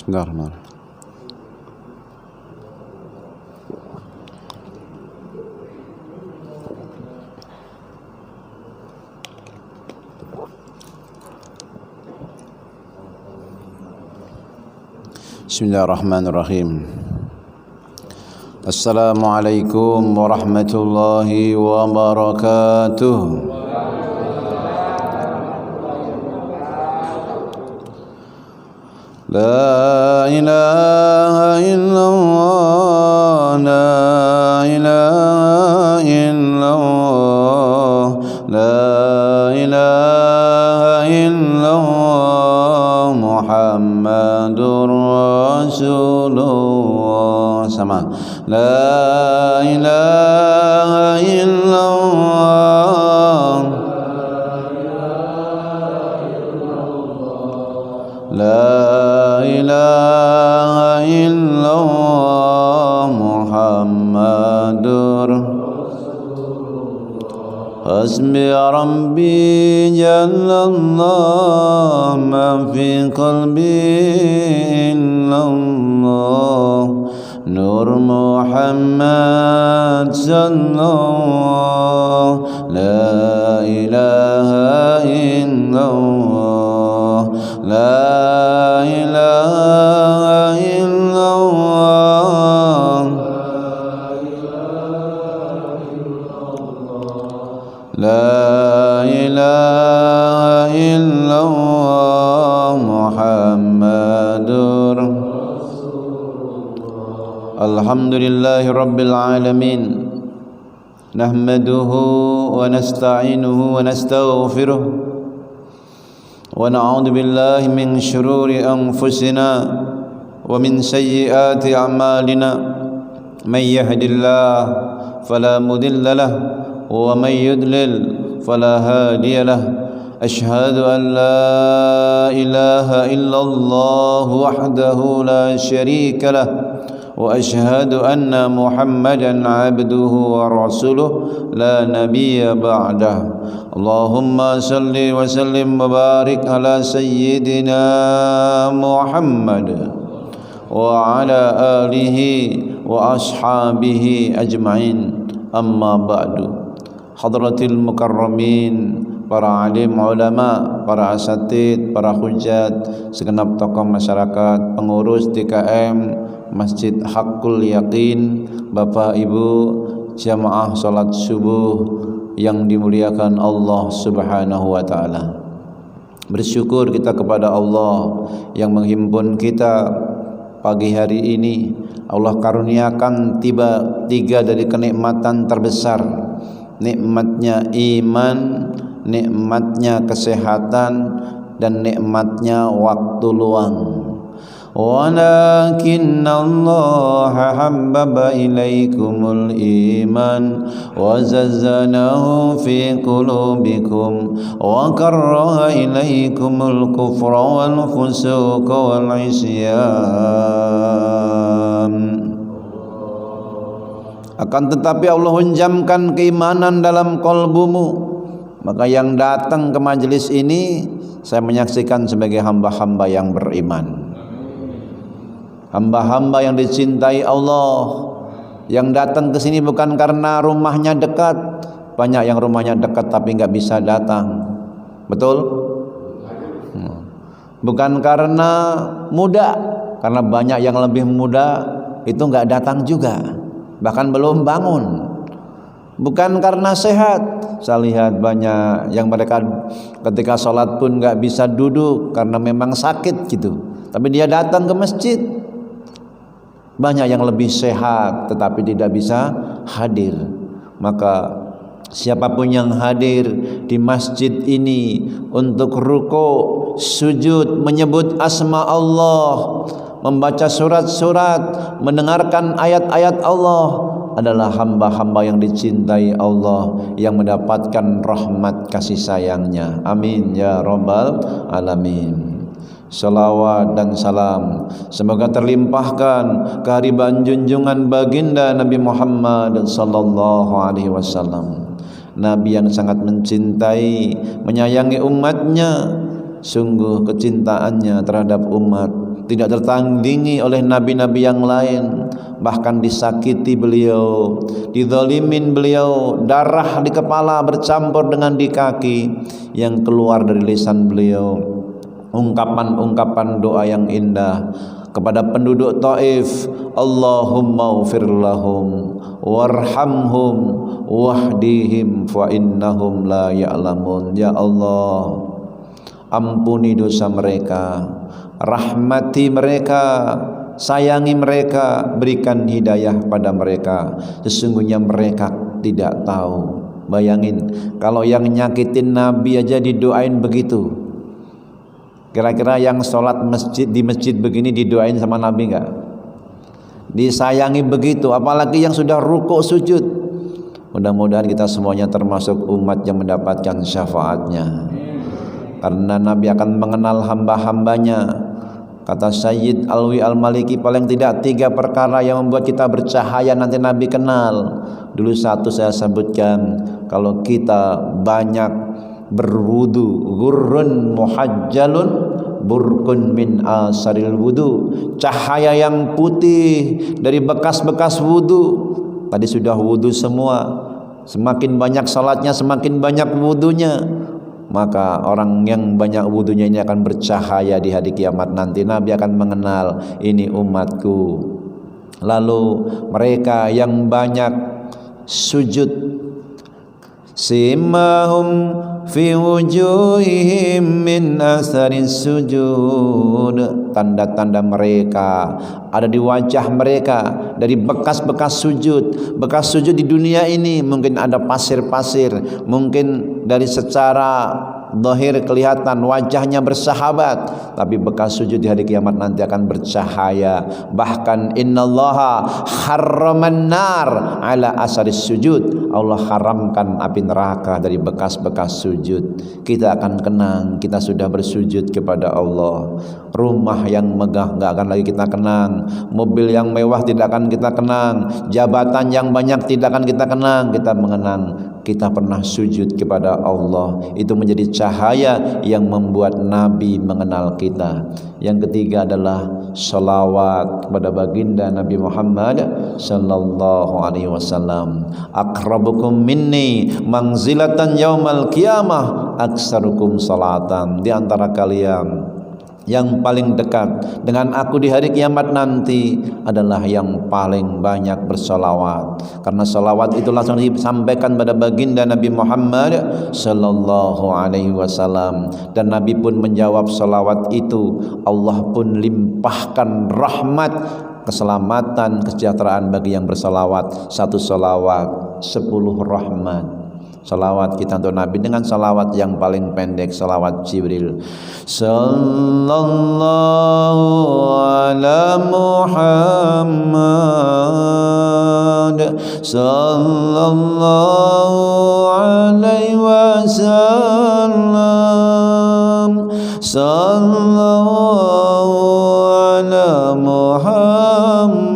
Bismillahirrahmanirrahim. Bismillahirrahmanirrahim. Assalamualaikum warahmatullahi wabarakatuh. La ilaha illallah, la ilaha illallah, la ilaha illallah, Muhammadur Rasulullah. Sama. La ilaha illallah, la ilaha illallah, Muhammadur Hasbi Rabbi Jalallah, ma fi qalbi illallah, Nur Muhammad sallallahu, la ilaha illallah, la ilaha illallah, la ilaha illallah, Muhammadur Alhamdulillahi Rabbil Alamin. Nahmaduhu wa nasta'inuhu wa nastaghfiruh wa na'udzu billahi min shururi anfusina wa min sayyiati a'malina. May yahdihillahu fala mudilla lahu wa may yudlil fala hadiya lahu. Ashhadu an la ilaha illallah wahdahu la syarika lahu wa ashhadu anna Muhammadan abduhu wa rasuluh la nabiyya ba'dah. Allahumma salli wa sallim wa barik ala sayyidina Muhammad wa ala alihi wa ashabihi ajma'in. Amma ba'du. Hadratil mukarramin, para alim ulama, para asatid, para hujat, segenap tokoh masyarakat, pengurus DKM Masjid Haqqul Yaqin, Bapak Ibu jamaah salat subuh yang dimuliakan Allah Subhanahu wa taala. Bersyukur kita kepada Allah yang menghimpun kita pagi hari ini. Allah karuniakan tiga dari kenikmatan terbesar. Nikmatnya iman, nikmatnya kesehatan, dan nikmatnya waktu luang. Walakin Allah habbaba ilaikumul iman wa zazzanahu fi qulubikum wa karraha ilaikumul kufra wal fusuqa wal isyan. Akan tetapi Allah hunjamkan keimanan dalam kalbumu. Maka yang datang ke majelis ini saya menyaksikan sebagai hamba-hamba yang beriman, hamba-hamba yang dicintai Allah, yang datang ke sini bukan karena rumahnya dekat. Banyak yang rumahnya dekat tapi nggak bisa datang. Betul? Bukan karena muda, karena banyak yang lebih muda itu nggak datang juga, bahkan belum bangun. Bukan karena sehat. Saya lihat banyak yang mereka ketika sholat pun nggak bisa duduk karena memang sakit gitu, tapi dia datang ke masjid. Banyak yang lebih sehat tetapi tidak bisa hadir. Maka siapapun yang hadir di masjid ini untuk ruku, sujud, menyebut asma Allah, membaca surat-surat, mendengarkan ayat-ayat Allah, adalah hamba-hamba yang dicintai Allah, yang mendapatkan rahmat kasih sayangnya. Amin ya rabbal alamin. Salawat dan salam semoga terlimpahkan kehadiran junjungan baginda Nabi Muhammad sallallahu alaihi wasallam, Nabi yang sangat mencintai, menyayangi umatnya. Sungguh kecintaannya terhadap umat tidak tertandingi oleh nabi-nabi yang lain. Bahkan disakiti beliau, dizalimin beliau, darah di kepala bercampur dengan di kaki, yang keluar dari lisan beliau ungkapan-ungkapan doa yang indah kepada penduduk Taif. Allahumma ufir lahum warhamhum wahdihim fa innahum la ya'lamun. Ya Allah, ampuni dosa mereka, rahmati mereka, sayangi mereka, berikan hidayah pada mereka, sesungguhnya mereka tidak tahu. Bayangin kalau yang nyakitin Nabi aja didoain begitu, kira-kira yang sholat di masjid begini didoain sama Nabi enggak? Disayangi begitu, apalagi yang sudah rukuk sujud. Mudah-mudahan kita semuanya termasuk umat yang mendapatkan syafaatnya, karena Nabi akan mengenal hamba-hambanya. Kata Sayyid Alwi Al-Maliki, paling tidak 3 perkara yang membuat kita bercahaya nanti Nabi kenal. Dulu satu saya sebutkan, kalau kita banyak berwudu, ghurrun muhajjalun burkun min asaril wudu, cahaya yang putih dari bekas-bekas wudu. Tadi sudah wudu semua, semakin banyak salatnya semakin banyak wudunya, maka orang yang banyak wudunya ini akan bercahaya di hari kiamat nanti. Nabi akan mengenal ini umatku. Lalu mereka yang banyak sujud, simahum fi wujuhihim min asaris sujud, tanda-tanda mereka ada di wajah mereka dari bekas-bekas sujud. Bekas sujud di dunia ini mungkin ada pasir-pasir, mungkin dari secara zahir kelihatan wajahnya bersahabat, tapi bekas sujud di hari kiamat nanti akan bercahaya. Bahkan innallaha harraman nar ala asaris sujud, Allah haramkan api neraka dari bekas-bekas sujud. Kita akan kenang kita sudah bersujud kepada Allah. Rumah yang megah enggak akan lagi kita kenang, mobil yang mewah tidak akan kita kenang, jabatan yang banyak tidak akan kita kenang. Kita mengenang kita pernah sujud kepada Allah. Itu menjadi cahaya yang membuat Nabi mengenal kita. Yang ketiga adalah salawat kepada baginda Nabi Muhammad sallallahu alaihi wasallam. Aqrabukum minni manzilatan yaumal qiyamah aktsarukum salatan. Di antara kalian yang paling dekat dengan aku di hari kiamat nanti adalah yang paling banyak bersolawat, karena solawat itu langsung disampaikan pada baginda Nabi Muhammad sallallahu alaihi wasallam, dan Nabi pun menjawab solawat itu. Allah pun limpahkan rahmat, keselamatan, kesejahteraan bagi yang bersolawat. 1 solawat 10 rahmat. Salawat kita untuk Nabi dengan salawat yang paling pendek, salawat Jibril. Sallallahu ala Muhammad, sallallahu alaihi wasallam, sallallahu ala Muhammad,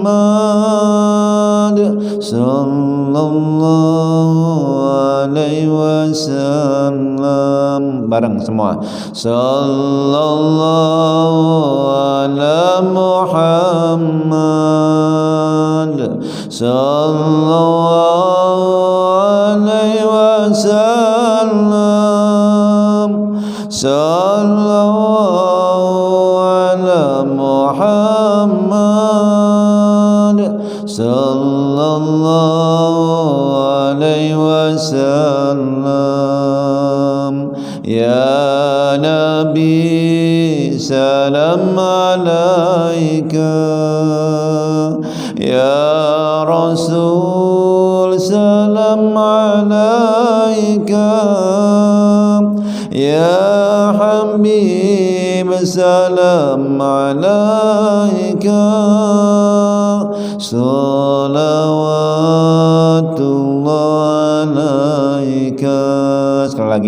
sallallahu alaihi wasallam. Bareng semua. Sallallahu ala Muhammad, sallallahu alaihi wasallam, sallallahu ala Muhammad, sallallahu alaihi wasallam. Ya Nabi salam alaika, ya Rasul salam alaika, ya Habib salam alaika, salawat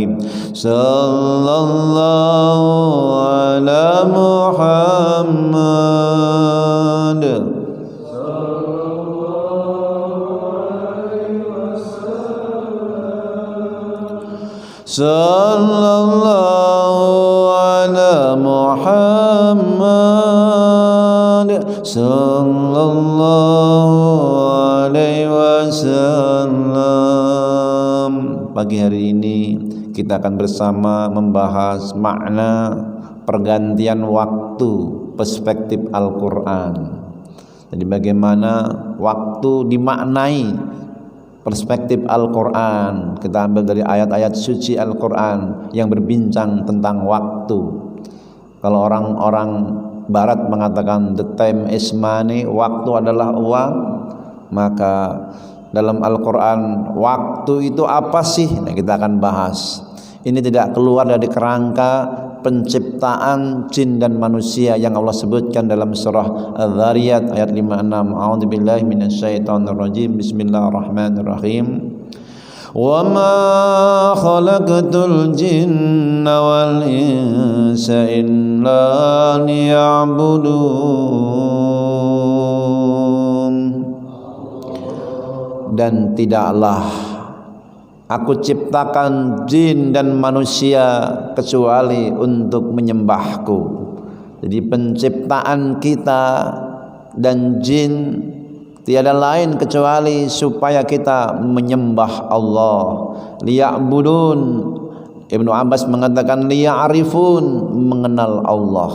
lagi. Sallallahu ala Muhammad. Sallallahu ala Muhammad. Sallallahu alaihi wasallam. Pagi hari ini kita akan bersama membahas makna pergantian waktu, perspektif Al-Quran. Jadi bagaimana waktu dimaknai perspektif Al-Quran. Kita ambil dari ayat-ayat suci Al-Quran yang berbincang tentang waktu. Kalau orang-orang Barat mengatakan the time is money, waktu adalah uang, maka dalam Al-Quran waktu itu apa sih? Nah, kita akan bahas. Ini tidak keluar dari kerangka penciptaan jin dan manusia yang Allah sebutkan dalam surah Adz-Dzariyat ayat 56. A'udzubillahi minasyaitonirrajim. Bismillahirrahmanirrahim. Wa ma khalaqtul jinna wal insa illa liya'budun. Dan tidaklah aku ciptakan jin dan manusia kecuali untuk menyembahku. Jadi penciptaan kita dan jin tiada lain kecuali supaya kita menyembah Allah. Liya'budun, Ibnu Abbas mengatakan liya'rifun, mengenal Allah.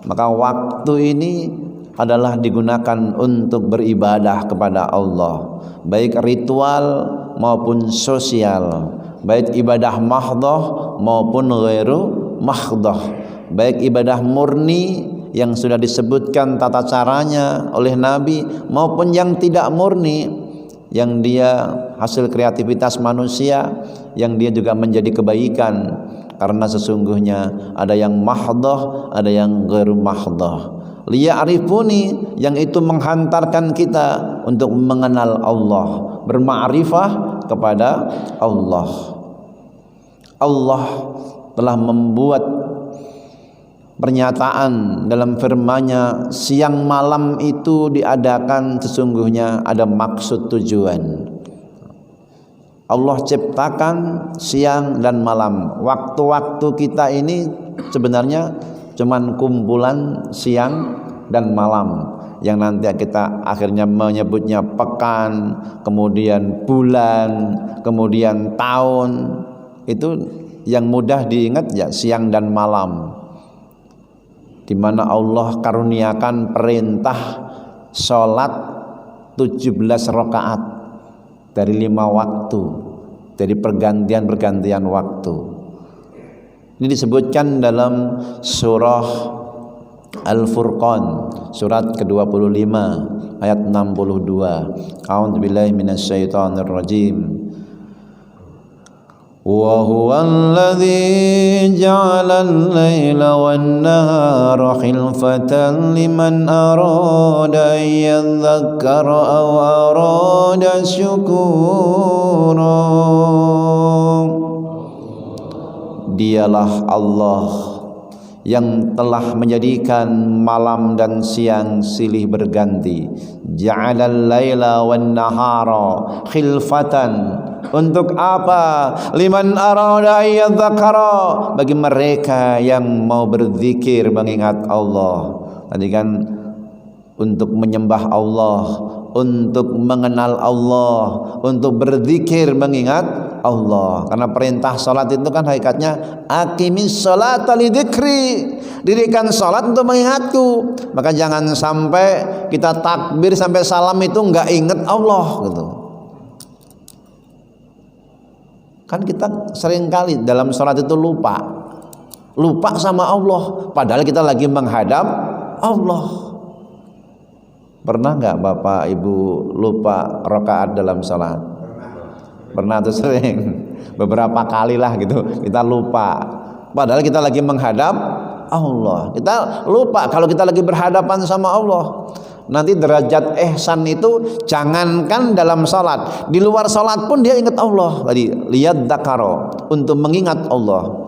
Maka waktu ini adalah digunakan untuk beribadah kepada Allah, baik ritual maupun sosial, baik ibadah mahdhah maupun ghairu mahdhah, baik ibadah murni yang sudah disebutkan tata caranya oleh Nabi maupun yang tidak murni, yang dia hasil kreativitas manusia, yang dia juga menjadi kebaikan, karena sesungguhnya ada yang mahdhah, ada yang ghairu mahdhah. Liya'rifuni, yang itu menghantarkan kita untuk mengenal Allah, berma'rifah kepada Allah. Allah telah membuat pernyataan dalam firman-Nya, siang malam itu diadakan sesungguhnya ada maksud tujuan. Allah ciptakan siang dan malam. Waktu-waktu kita ini sebenarnya cuman kumpulan siang dan malam, yang nanti kita akhirnya menyebutnya pekan, kemudian bulan, kemudian tahun. Itu yang mudah diingat ya, siang dan malam, di mana Allah karuniakan perintah sholat 17 rakaat dari 5 waktu, dari pergantian waktu. Ini disebutkan dalam surah Al-Furqan, surat ke-25 ayat 62. A'udzubillahi minasyaitonirrajim. Wa huwallazi ja'ala al-laila wan-nahara khilfatan liman arada an yadhakkara aw arada syukura. Dialah Allah yang telah menjadikan malam dan siang silih berganti. Ja'alal laila wan nahara khilfatan. Untuk apa? Liman arada ayyadzakara, bagi mereka yang mau berzikir mengingat Allah. Tadi kan untuk menyembah Allah, untuk mengenal Allah, untuk berzikir mengingat Allah. Karena perintah salat itu kan hakikatnya aqimis sholata lidzikri, dirikan salat untuk mengingatku. Maka jangan sampai kita takbir sampai salam itu enggak ingat Allah gitu. Kan kita seringkali dalam salat itu lupa sama Allah, padahal kita lagi menghadap Allah. Pernah nggak Bapak Ibu lupa rakaat dalam salat? Pernah tuh, sering, beberapa kali lah gitu kita lupa, padahal kita lagi menghadap Allah. Kita lupa kalau kita lagi berhadapan sama Allah. Nanti derajat ihsan itu jangankan dalam salat, di luar salat pun dia ingat Allah. Tadi lihat dzakaro, untuk mengingat Allah.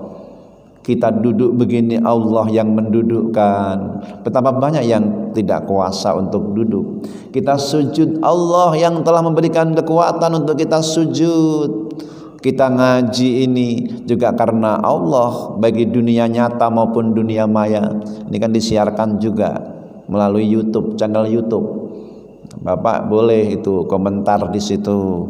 Kita duduk begini, Allah yang mendudukkan. Betapa banyak yang tidak kuasa untuk duduk. Kita sujud, Allah yang telah memberikan kekuatan untuk kita sujud. Kita ngaji ini juga karena Allah, bagi dunia nyata maupun dunia maya. Ini kan disiarkan juga melalui YouTube, channel YouTube. Bapak boleh itu komentar di situ.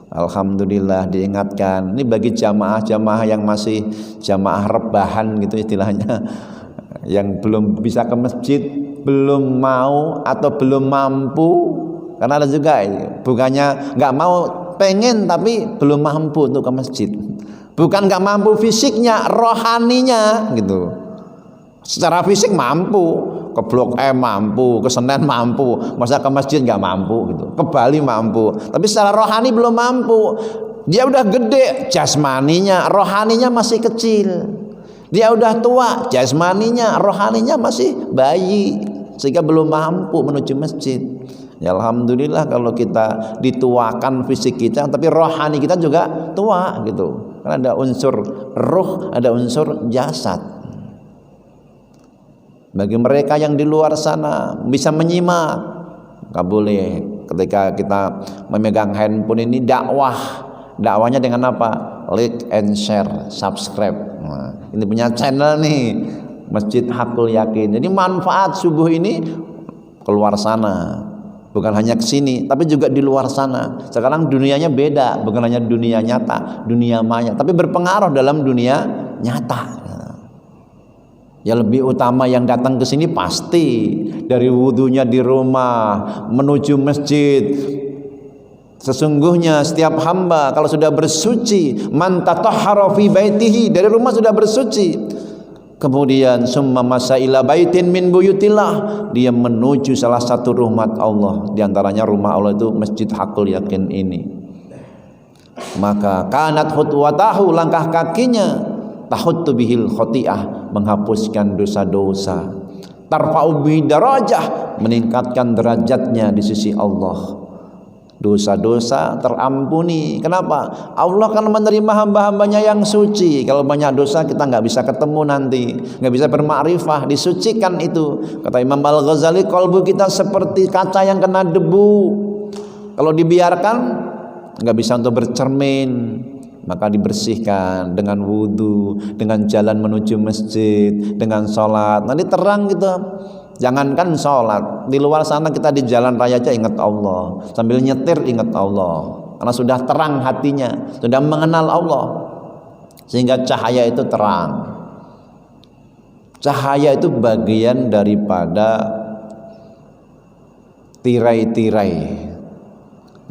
Alhamdulillah diingatkan. Ini bagi jamaah-jamaah yang masih jamaah rebahan gitu istilahnya, yang belum bisa ke masjid, belum mau atau belum mampu. Karena ada juga bukannya nggak mau, pengen tapi belum mampu untuk ke masjid. Bukan nggak mampu fisiknya, rohaninya gitu. Secara fisik mampu, ke Blok M mampu, ke Senen mampu, masa ke masjid nggak mampu gitu, ke Bali mampu, tapi secara rohani belum mampu. Dia udah gede jasmaninya, rohaninya masih kecil. Dia udah tua jasmaninya, rohaninya masih bayi, sehingga belum mampu menuju masjid. Ya alhamdulillah kalau kita dituakan fisik kita, tapi rohani kita juga tua gitu. Karena ada unsur ruh, ada unsur jasad. Bagi mereka yang di luar sana bisa menyimak, nggak boleh ketika kita memegang handphone ini dakwahnya dengan apa? Like and share, subscribe. Nah, ini punya channel nih, Masjid Hakul Yakin. Jadi manfaat subuh ini keluar sana, bukan hanya ke sini, tapi juga di luar sana. Sekarang dunianya beda, bukan hanya dunia nyata, dunia maya, tapi berpengaruh dalam dunia nyata. Ya lebih utama yang datang ke sini pasti dari wudunya di rumah menuju masjid. Sesungguhnya setiap hamba kalau sudah bersuci, man tatahhara fi baitihi, dari rumah sudah bersuci. Kemudian summa masa ila baitin min buyutillah, dia menuju salah satu rahmat Allah, di antaranya rumah Allah itu Masjid Hakul Yakin ini. Maka kanat khutwatahu, langkah kakinya, tahuttu bihil khoti'ah, menghapuskan dosa-dosa, tarfa'u bihi darajah, meningkatkan derajatnya di sisi Allah. Dosa-dosa terampuni. Kenapa? Allah kan menerima hamba-hambanya yang suci. Kalau banyak dosa kita nggak bisa ketemu nanti, nggak bisa bermakrifah. Disucikan itu. Kata Imam Al-Ghazali, kalbu kita seperti kaca yang kena debu. Kalau dibiarkan nggak bisa untuk bercermin, maka dibersihkan dengan wudhu, dengan jalan menuju masjid, dengan sholat. Nanti terang gitu. Jangankan sholat, di luar sana kita di jalan raya aja ingat Allah, sambil nyetir ingat Allah, karena sudah terang hatinya, sudah mengenal Allah, sehingga cahaya itu terang. Cahaya itu bagian daripada tirai-tirai.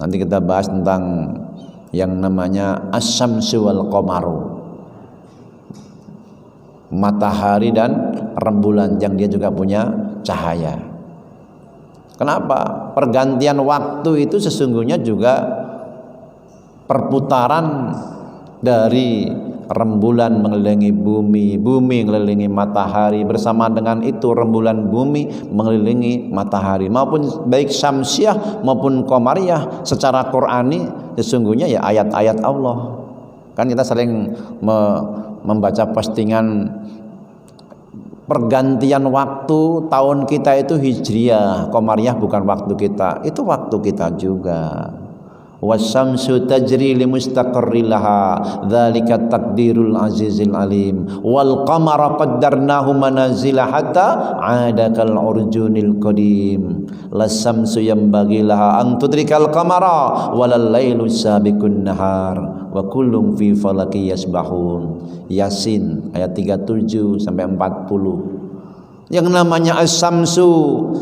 Nanti kita bahas tentang yang namanya asyamsu wal qamaru, matahari dan rembulan yang dia juga punya cahaya. Kenapa? Pergantian waktu itu sesungguhnya juga perputaran dari rembulan mengelilingi bumi, bumi mengelilingi matahari, bersama dengan itu rembulan bumi mengelilingi matahari, maupun baik syamsiah maupun qamariyah secara Qur'ani sesungguhnya ya ayat-ayat Allah. Kan kita sering membaca postingan pergantian waktu, tahun kita itu hijriyah, qamariyah bukan waktu kita, itu waktu kita juga. Wasyamsu tajri limustaqarril laha, dzalika taqdirul azizil alim. Wal qamara qaddarnahu manazila hatta 'ada kal urjunil qadim. Lasyamsu yanbaghi laha an tudrikal qamara walal lailu sabiqun nahar wa kullun fi falaki yasbahun. Yasin ayat 37 sampai 40. Yang namanya as-samsu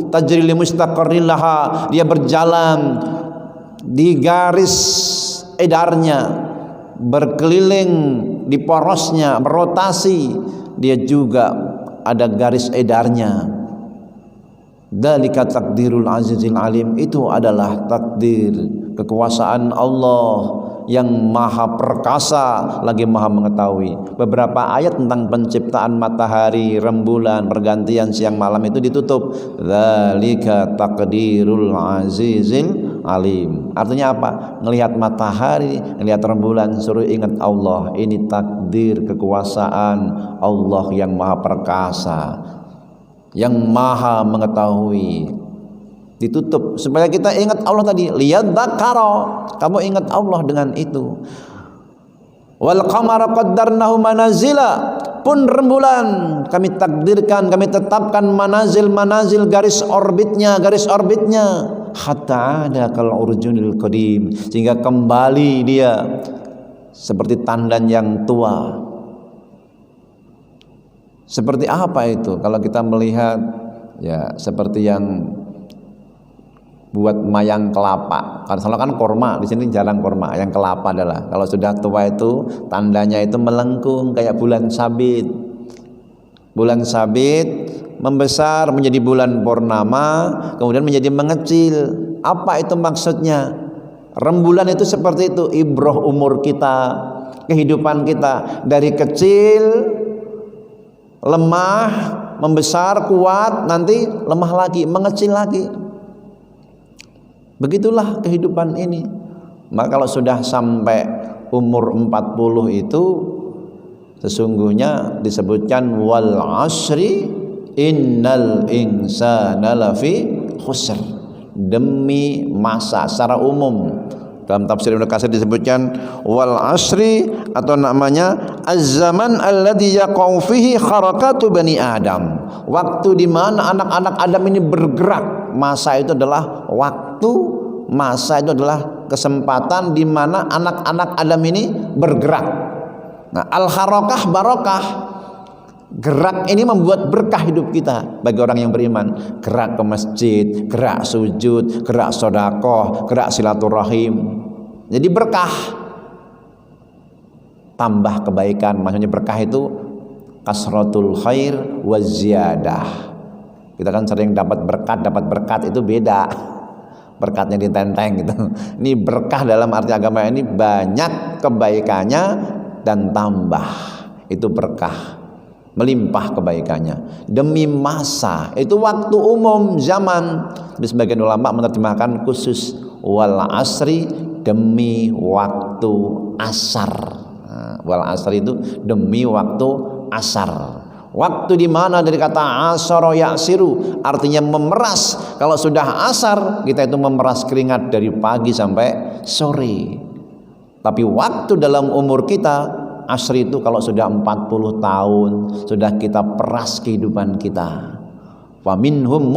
tajri limustaqarril laha, dia berjalan di garis edarnya, berkeliling di porosnya, berotasi, dia juga ada garis edarnya. Dzalika takdirul azizil alim, itu adalah takdir kekuasaan Allah yang maha perkasa lagi maha mengetahui. Beberapa ayat tentang penciptaan matahari, rembulan, pergantian siang malam itu ditutup dzalika taqdirul azizil alim. Artinya apa? Ngelihat matahari, ngelihat rembulan, suruh ingat Allah. Ini takdir kekuasaan Allah yang maha perkasa, yang maha mengetahui. Ditutup supaya kita ingat Allah tadi, liyadzakara, kamu ingat Allah dengan itu. Wal qamara qaddarnahu manazila, pun rembulan kami takdirkan, kami tetapkan manazil garis orbitnya hatta ada kal urjunil qadim, sehingga kembali dia seperti tandan yang tua. Seperti apa itu? Kalau kita melihat ya seperti yang buat mayang kelapa. Kalau kan korma, di sini jarang korma. Yang kelapa adalah kalau sudah tua itu tandanya itu melengkung kayak bulan sabit. Bulan sabit membesar menjadi bulan purnama, kemudian menjadi mengecil. Apa itu maksudnya? Rembulan itu seperti itu, ibrah umur kita, kehidupan kita dari kecil lemah, membesar, kuat, nanti lemah lagi, mengecil lagi. Begitulah kehidupan ini. Maka kalau sudah sampai umur 40 itu sesungguhnya disebutkan wal asri innal insana lafi khusr, demi masa secara umum. Dalam tafsir Ibnu Katsir disebutkan wal asri, atau namanya az-zaman alladzi yaqau fihi harakatu bani Adam, waktu di mana anak-anak Adam ini bergerak. Masa itu adalah waktu, masa itu adalah kesempatan di mana anak-anak Adam ini bergerak. Nah, al-harakah barokah, gerak ini membuat berkah hidup kita bagi orang yang beriman. Gerak ke masjid, gerak sujud, gerak sedekah, gerak silaturahim. Jadi berkah, tambah kebaikan. Maksudnya berkah itu kasratul khair wa ziyadah. Kita kan sering dapat berkat itu beda. Berkatnya ditenteng gitu. Ini berkah dalam arti agama ini banyak kebaikannya dan tambah. Itu berkah, melimpah kebaikannya. Demi masa, itu waktu umum zaman. Sebagian ulama menerjemahkan khusus wal asri, demi waktu asar. Nah, wal asri itu demi waktu asar. Waktu di mana dari kata asara ya'siru, artinya memeras. Kalau sudah asar, kita itu memeras keringat dari pagi sampai sore. Tapi waktu dalam umur kita, asri itu kalau sudah 40 tahun, sudah kita peras kehidupan kita. Wa minhum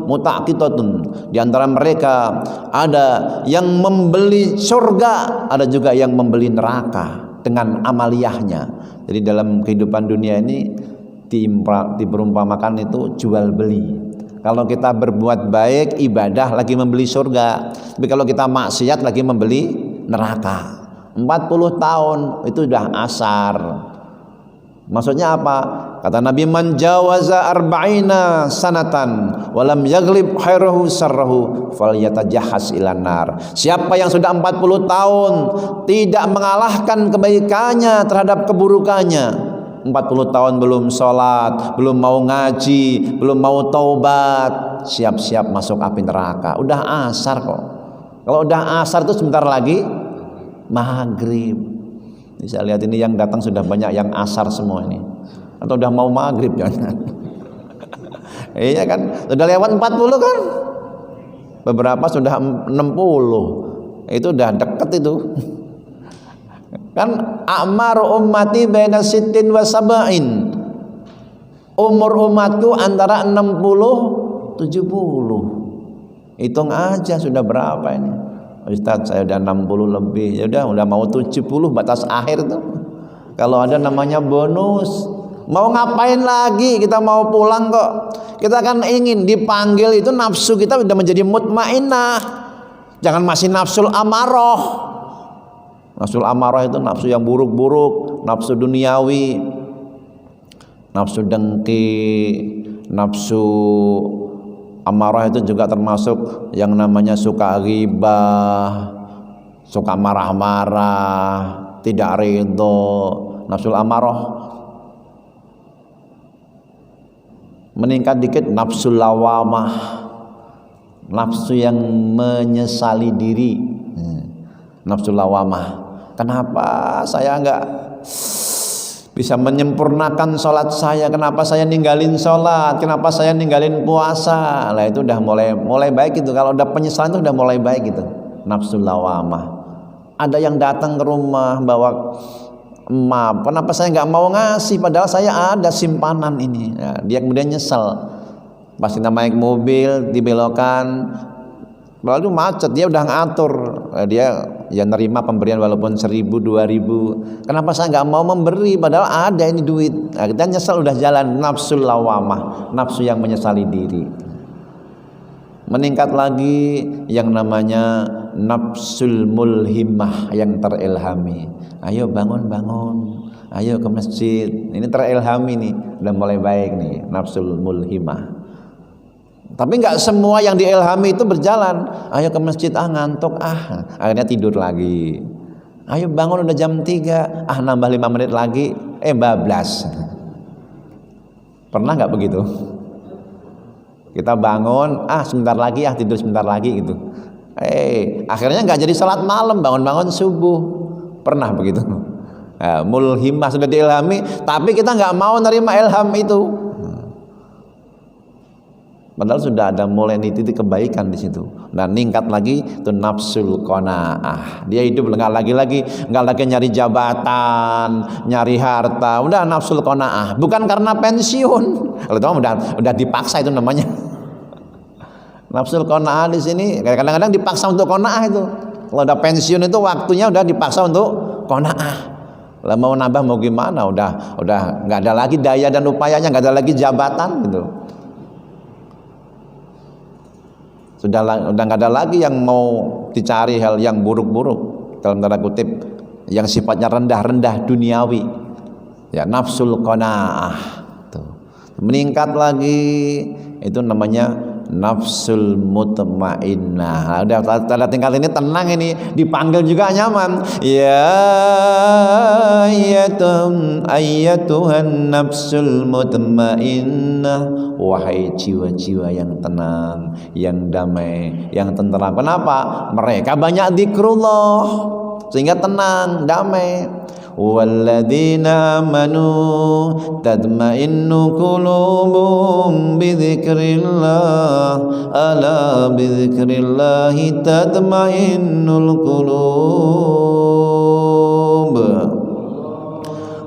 mu'taqitatun, di antara mereka ada yang membeli surga, ada juga yang membeli neraka dengan amaliyahnya. Jadi dalam kehidupan dunia ini diperumpamakan itu jual beli. Kalau kita berbuat baik, ibadah, lagi membeli surga. Tapi kalau kita maksiat, lagi membeli neraka. 40 tahun itu sudah asar. Maksudnya apa? Kata Nabi, man jawaza arba'ina sanatan walam yaglib khairahu sarrahu falyatajahhas ilan nar. Siapa yang sudah 40 tahun tidak mengalahkan kebaikannya terhadap keburukannya, 40 tahun belum sholat, belum mau ngaji, belum mau taubat, siap-siap masuk api neraka. Udah asar kok. Kalau udah asar itu sebentar lagi maghrib. Bisa lihat ini yang datang sudah banyak yang asar semua ini. Atau udah mau maghrib jangan. Iya kan, sudah lewat 40 kan. Beberapa sudah 60. Itu udah deket itu. Kan a'mar ummati baina sittin wa sab'in. Umur umatku antara 60 70. Hitung aja sudah berapa ini. Ustaz, saya udah 60 lebih. Ya udah mau 70 batas akhir tuh. Kalau ada namanya bonus. Mau ngapain lagi? Kita mau pulang kok. Kita kan ingin dipanggil itu, nafsu kita sudah menjadi mutmainnah. Jangan masih nafsul amarah. Nafsul amarah itu nafsu yang buruk-buruk, nafsu duniawi, nafsu dengki, nafsu amarah itu juga termasuk yang namanya suka ghibah, suka marah-marah, tidak ridho, nafsul amarah. Meningkat dikit nafsul lawamah, nafsu yang menyesali diri. Nafsul lawamah, kenapa saya enggak bisa menyempurnakan sholat saya, kenapa saya ninggalin sholat, kenapa saya ninggalin puasa. Lah itu udah mulai baik itu. Kalau udah penyesalan itu udah mulai baik itu, nafsul lawamah. Ada yang datang ke rumah bawa maaf, kenapa saya nggak mau ngasih padahal saya ada simpanan ini. Ya, dia kemudian nyesel. Pas kita naik mobil dibelokkan, lalu macet, dia udah ngatur, dia ya nerima pemberian walaupun 1.000 2.000. Kenapa saya nggak mau memberi padahal ada ini duit. Nah, kita nyesel udah jalan, nafsul lawamah, nafsu yang menyesali diri. Meningkat lagi yang namanya nafsul mulhimah, yang terilhami. Ayo bangun, ayo ke masjid. Ini terilhami nih, udah mulai baik nih, nafsul mulhimah. Tapi nggak semua yang diilhami itu berjalan. Ayo ke masjid, ngantuk, akhirnya tidur lagi. Ayo bangun udah jam 3, nambah 5 menit lagi, bablas. Pernah nggak begitu? Kita bangun, sebentar lagi, tidur sebentar lagi gitu. Akhirnya nggak jadi salat malam, bangun-bangun subuh. Pernah begitu? Mulhimah sudah diilhami, tapi kita nggak mau nerima ilham itu. Padahal sudah ada mulai titik kebaikan di situ. Dan ningkat lagi itu nafsul qanaah. Dia hidup nggak lagi nyari jabatan, nyari harta. Udah nafsul qanaah. Bukan karena pensiun. Kalau itu udah dipaksa itu namanya. Nafsul qanaah di sini kadang-kadang dipaksa untuk qanaah itu. Kalau udah pensiun itu waktunya udah dipaksa untuk qanaah. Lah mau nambah mau gimana? Udah nggak ada lagi daya dan upayanya, nggak ada lagi jabatan gitu. Sudah nggak ada lagi yang mau dicari hal yang buruk-buruk dalam tanda kutip, yang sifatnya rendah-rendah duniawi. Ya nafsul qanaah. Meningkat lagi itu namanya nafsul mutmainnah. Udah tanda tingkat ini tenang, ini dipanggil juga nyaman. Ya ayyatuhan nafsul mutmainnah, wahai jiwa-jiwa yang tenang, yang damai, yang tenteram. Kenapa? Mereka banyak zikrullah sehingga tenang, damai. Walladzina amanu tatma'innu qulubuhum bidzikrillah, ala bidzikrillahi tatma'innul qulub.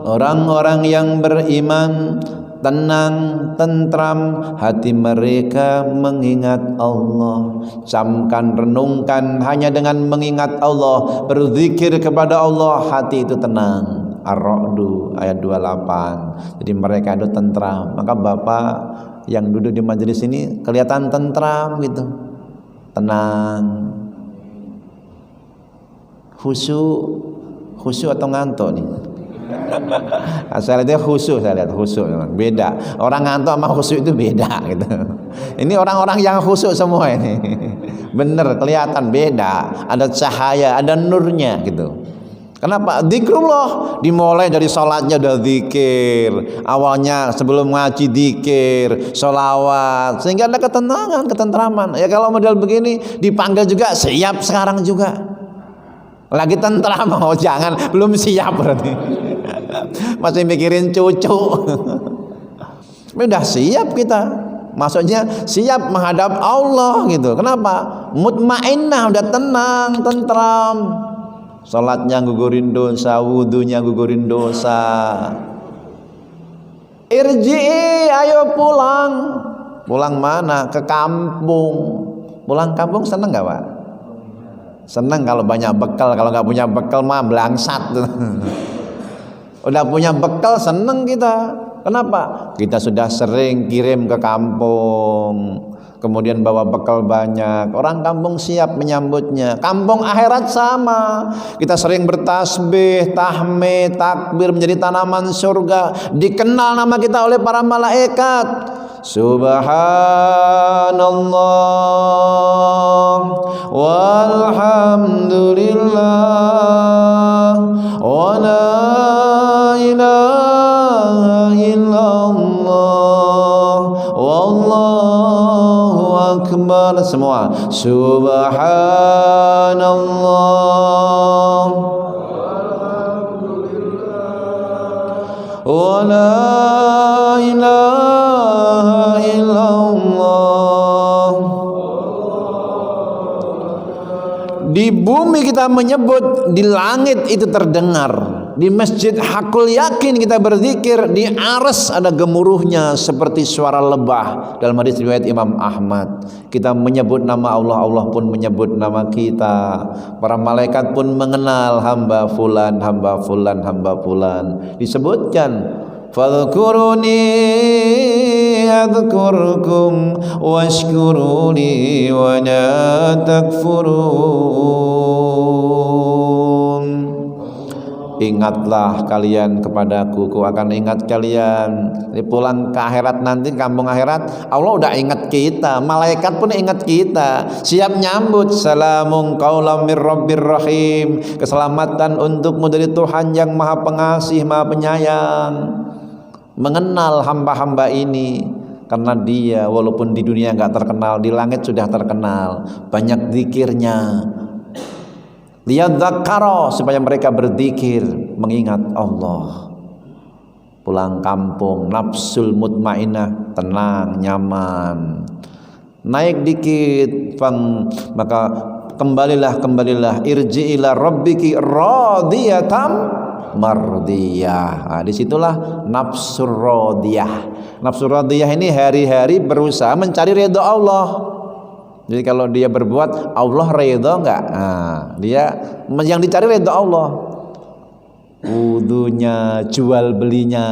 Orang-orang yang beriman tenang, tentram hati mereka mengingat Allah. Camkan, renungkan hanya dengan mengingat Allah, berzikir kepada Allah, hati itu tenang. Ar-Ra'd ayat 28. Jadi mereka itu tentram. Maka Bapak yang duduk di majelis ini kelihatan tentram gitu, tenang, khusyuk atau ngantuk nih? Saya lihat khusyuk, beda. Orang ngantuk sama khusyuk itu beda gitu. Ini orang-orang yang khusyuk semua ini. Bener, kelihatan beda. Ada cahaya, ada nurnya gitu. Kenapa? Zikrullah. Dimulai dari sholatnya udah zikir. Awalnya sebelum ngaji zikir, sholawat, sehingga ada ketenangan, ketentraman. Ya kalau model begini dipanggil juga siap sekarang juga. Lagi tentram, jangan, belum siap berarti. Masih mikirin cucu. Udah siap kita, maksudnya siap menghadap Allah gitu. Kenapa? Mutmainnah, udah tenang, tentram. Salatnya gugurin dosa, wudunya gugurin dosa. Irji'i, ayo pulang. Pulang mana? Ke kampung. Pulang kampung seneng gak Pak? Seneng kalau banyak bekal. Kalau nggak punya bekal mah belangsat. Udah punya bekal seneng kita. Kenapa? Kita sudah sering kirim ke kampung, kemudian bawa bekal banyak. Orang kampung siap menyambutnya. Kampung akhirat sama. Kita sering bertasbih, tahmid, takbir, menjadi tanaman surga. Dikenal nama kita oleh para malaikat. Subhanallah, walhamdulillah wa la ilaha illallah wallahu akbar. Semua subhanallah wa la ilaha illallah. Di bumi kita menyebut, di langit itu terdengar. Di masjid Hakul Yakin kita berzikir, di arsy ada gemuruhnya seperti suara lebah. Dalam hadis riwayat Imam Ahmad, kita menyebut nama Allah, Allah pun menyebut nama kita. Para malaikat pun mengenal hamba fulan, hamba fulan, hamba fulan. Disebutkan, fadhkuruni adhkurkum washkuruni wa la takfurun. Ingatlah kalian kepadaku, ku akan ingat kalian. Jadi pulang ke akhirat nanti, kampung akhirat, Allah udah ingat kita, malaikat pun ingat kita, siap nyambut. Salamun qaulam mir rabbir rahim. Keselamatan untukmu dari Tuhan yang Maha Pengasih, Maha Penyayang. Mengenal hamba-hamba ini karena dia walaupun di dunia enggak terkenal, di langit sudah terkenal. Banyak zikirnya. Liyadzakaro, supaya mereka berzikir mengingat Allah. Pulang kampung nafsul mutmainah tenang, nyaman. Naik dikit maka kembalilah irji ila rabbiki radiyatam mardiyah. Nah, disitulah nafsur radiyah. Nafsur radiyah ini hari-hari berusaha mencari ridha Allah. Jadi kalau dia berbuat Allah ridha enggak? Nah, dia yang dicari ridha Allah. Wudunya, jual belinya,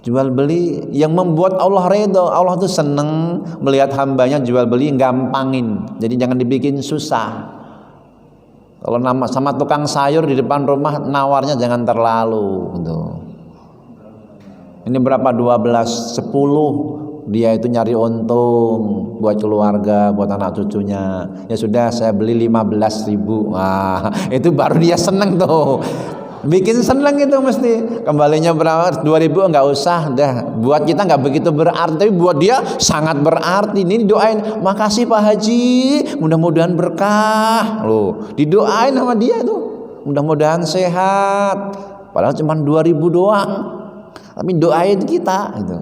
jual beli yang membuat Allah ridha. Allah tuh seneng melihat hambanya jual beli gampangin. Jadi jangan dibikin susah. Kalau sama tukang sayur di depan rumah nawarnya jangan terlalu gitu. Ini berapa? 12, 10. Dia itu nyari untung buat keluarga, buat anak cucunya. Ya sudah, saya beli 15.000. Wah, itu baru dia seneng tuh. Bikin seneng itu mesti. Kembalinya berapa? 2.000 enggak usah dah. Buat kita enggak begitu berarti, tapi buat dia sangat berarti. Ini doain, makasih Pak Haji, mudah-mudahan berkah. Loh, didoain sama dia tuh. Mudah-mudahan sehat. Padahal cuma 2.000 doang. Tapi doain kita gitu.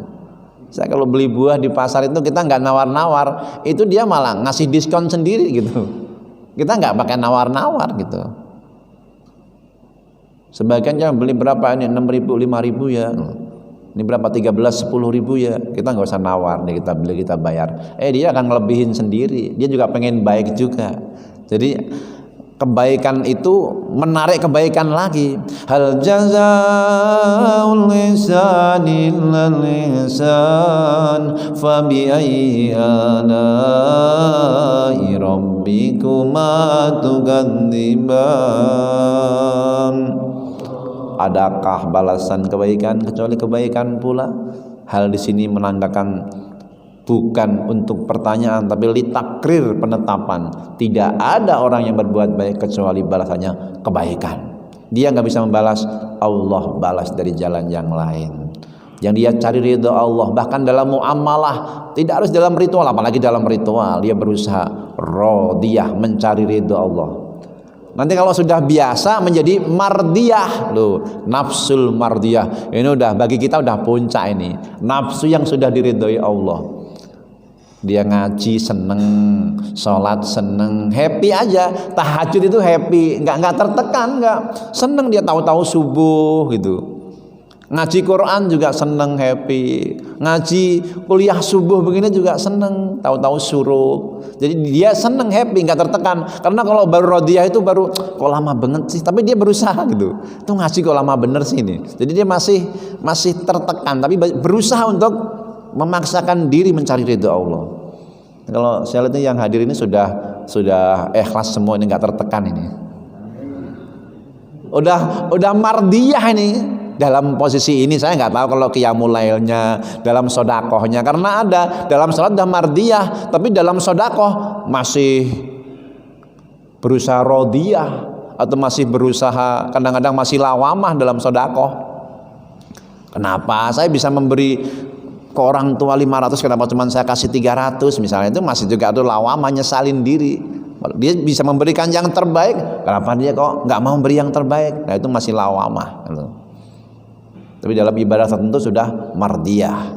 Saya kalau beli buah di pasar itu kita nggak nawar-nawar, itu dia malah ngasih diskon sendiri gitu. Kita nggak pakai nawar-nawar gitu. Sebagian yang beli berapa ini? 6.000, 5.000 ya. Ini berapa? 13, 10.000 ya. Kita nggak usah nawar nih, kita beli, kita bayar. Dia akan ngelebihin sendiri. Dia juga pengen baik juga. Jadi kebaikan itu menarik kebaikan lagi. Hal jazaa'ul ihsani illal ihsan fa bi ayyi ala'i rabbikuma tukadziban. Adakah balasan kebaikan kecuali kebaikan pula? Hal di sini menandakan bukan untuk pertanyaan, tapi litakrir, penetapan. Tidak ada orang yang berbuat baik kecuali balasannya kebaikan. Dia nggak bisa membalas, Allah balas dari jalan yang lain. Yang dia cari ridho Allah, bahkan dalam muamalah, tidak harus dalam ritual, apalagi dalam ritual. Dia berusaha radiyah, mencari ridho Allah. Nanti kalau sudah biasa menjadi mardiyah, loh, nafsul mardiyah. Ini udah bagi kita udah puncak ini. Nafsu yang sudah diridhoi Allah. Dia ngaji seneng, sholat seneng, happy aja. Tahajud itu happy, nggak tertekan, nggak seneng. Dia tahu-tahu subuh gitu. Ngaji Quran juga seneng, happy. Ngaji kuliah subuh begini juga seneng, tahu-tahu suruh. Jadi dia seneng, happy, nggak tertekan. Karena kalau baru rodiyah itu baru kok lama banget sih, tapi dia berusaha gitu. Itu ngaji kok lama bener sih ini. Jadi dia masih tertekan, tapi berusaha untuk memaksakan diri mencari ridho Allah. Kalau saya lihat yang hadir ini sudah ikhlas semua, ini nggak tertekan ini. Udah mardiyah ini. Dalam posisi ini saya nggak tahu kalau qiyamul lailnya, dalam sodakohnya, karena ada dalam salat udah mardiyah, tapi dalam sodakoh masih berusaha rodiyah, atau masih berusaha kadang-kadang masih lawamah dalam sedekah. Kenapa saya bisa memberi ke orang tua 500, kenapa cuma saya kasih 300 misalnya, itu masih juga ada lawamah, nyesalin diri. Dia bisa memberikan yang terbaik, kenapa dia kok nggak mau beri yang terbaik? Nah itu masih lawamah. Tapi dalam ibadah tertentu sudah mardiyah,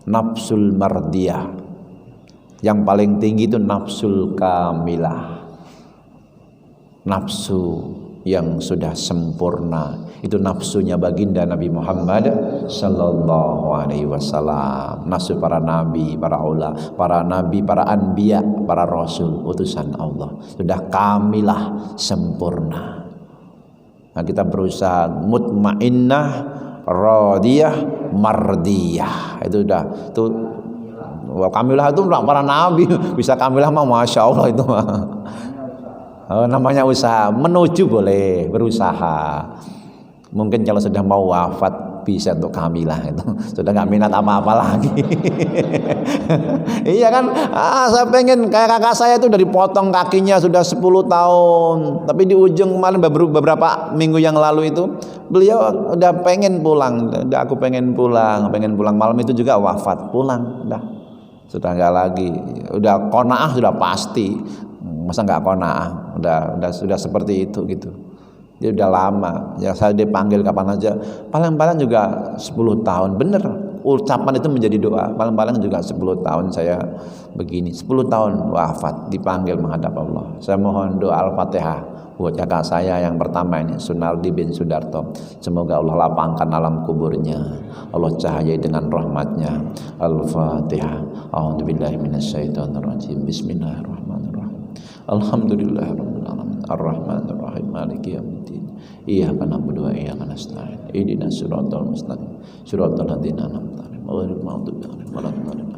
nafsul mardiyah. Yang paling tinggi itu nafsul kamilah, nafsu yang sudah sempurna. Itu nafsunya baginda Nabi Muhammad sallallahu alaihi wasallam. Nafsu para nabi, para para nabi, para anbiya, para rasul, utusan Allah. Sudah kamilah, sempurna. Nah, kita berusaha mutmainnah, radiyah, mardiyah. Itu udah tuh. Kamilah itu para nabi bisa kamilah mah masya Allah itu mah. Namanya usaha, menuju boleh, berusaha. Mungkin kalau sudah mau wafat bisa untuk kamilah itu, sudah nggak minat apa-apa lagi. Iya kan, saya pengen kayak kakak saya itu dari potong kakinya sudah 10 tahun, tapi di ujung kemarin beberapa minggu yang lalu itu beliau udah pengen pulang, udah aku pengen pulang malam itu juga wafat, pulang, sudah nggak lagi, udah qanaah sudah pasti. Masa nggak qanaah, sudah seperti itu gitu. Dia udah lama, ya saya dipanggil kapan aja, paling-paling juga 10 tahun, bener ucapan itu menjadi doa, paling-paling juga 10 tahun saya begini, 10 tahun wafat dipanggil menghadap Allah. Saya mohon doa Al-Fatihah buat kakak saya yang pertama ini, Sunardi bin Sudarto, semoga Allah lapangkan alam kuburnya, Allah cahayai dengan rahmatnya. Al-Fatihah. A'udzubillahi minasyaitonirrajim. Bismillahirrahmanirrahim. Alhamdulillahirabbil alamin. Arrahmanir rahim. Maliki yaumiddin. Iyyaka na'budu wa iyyaka nasta'in. Ihdinas siratal mustaqim. Siratal ladzina an'amta 'alaihim ghairil maghdubi 'alaihim waladdallin.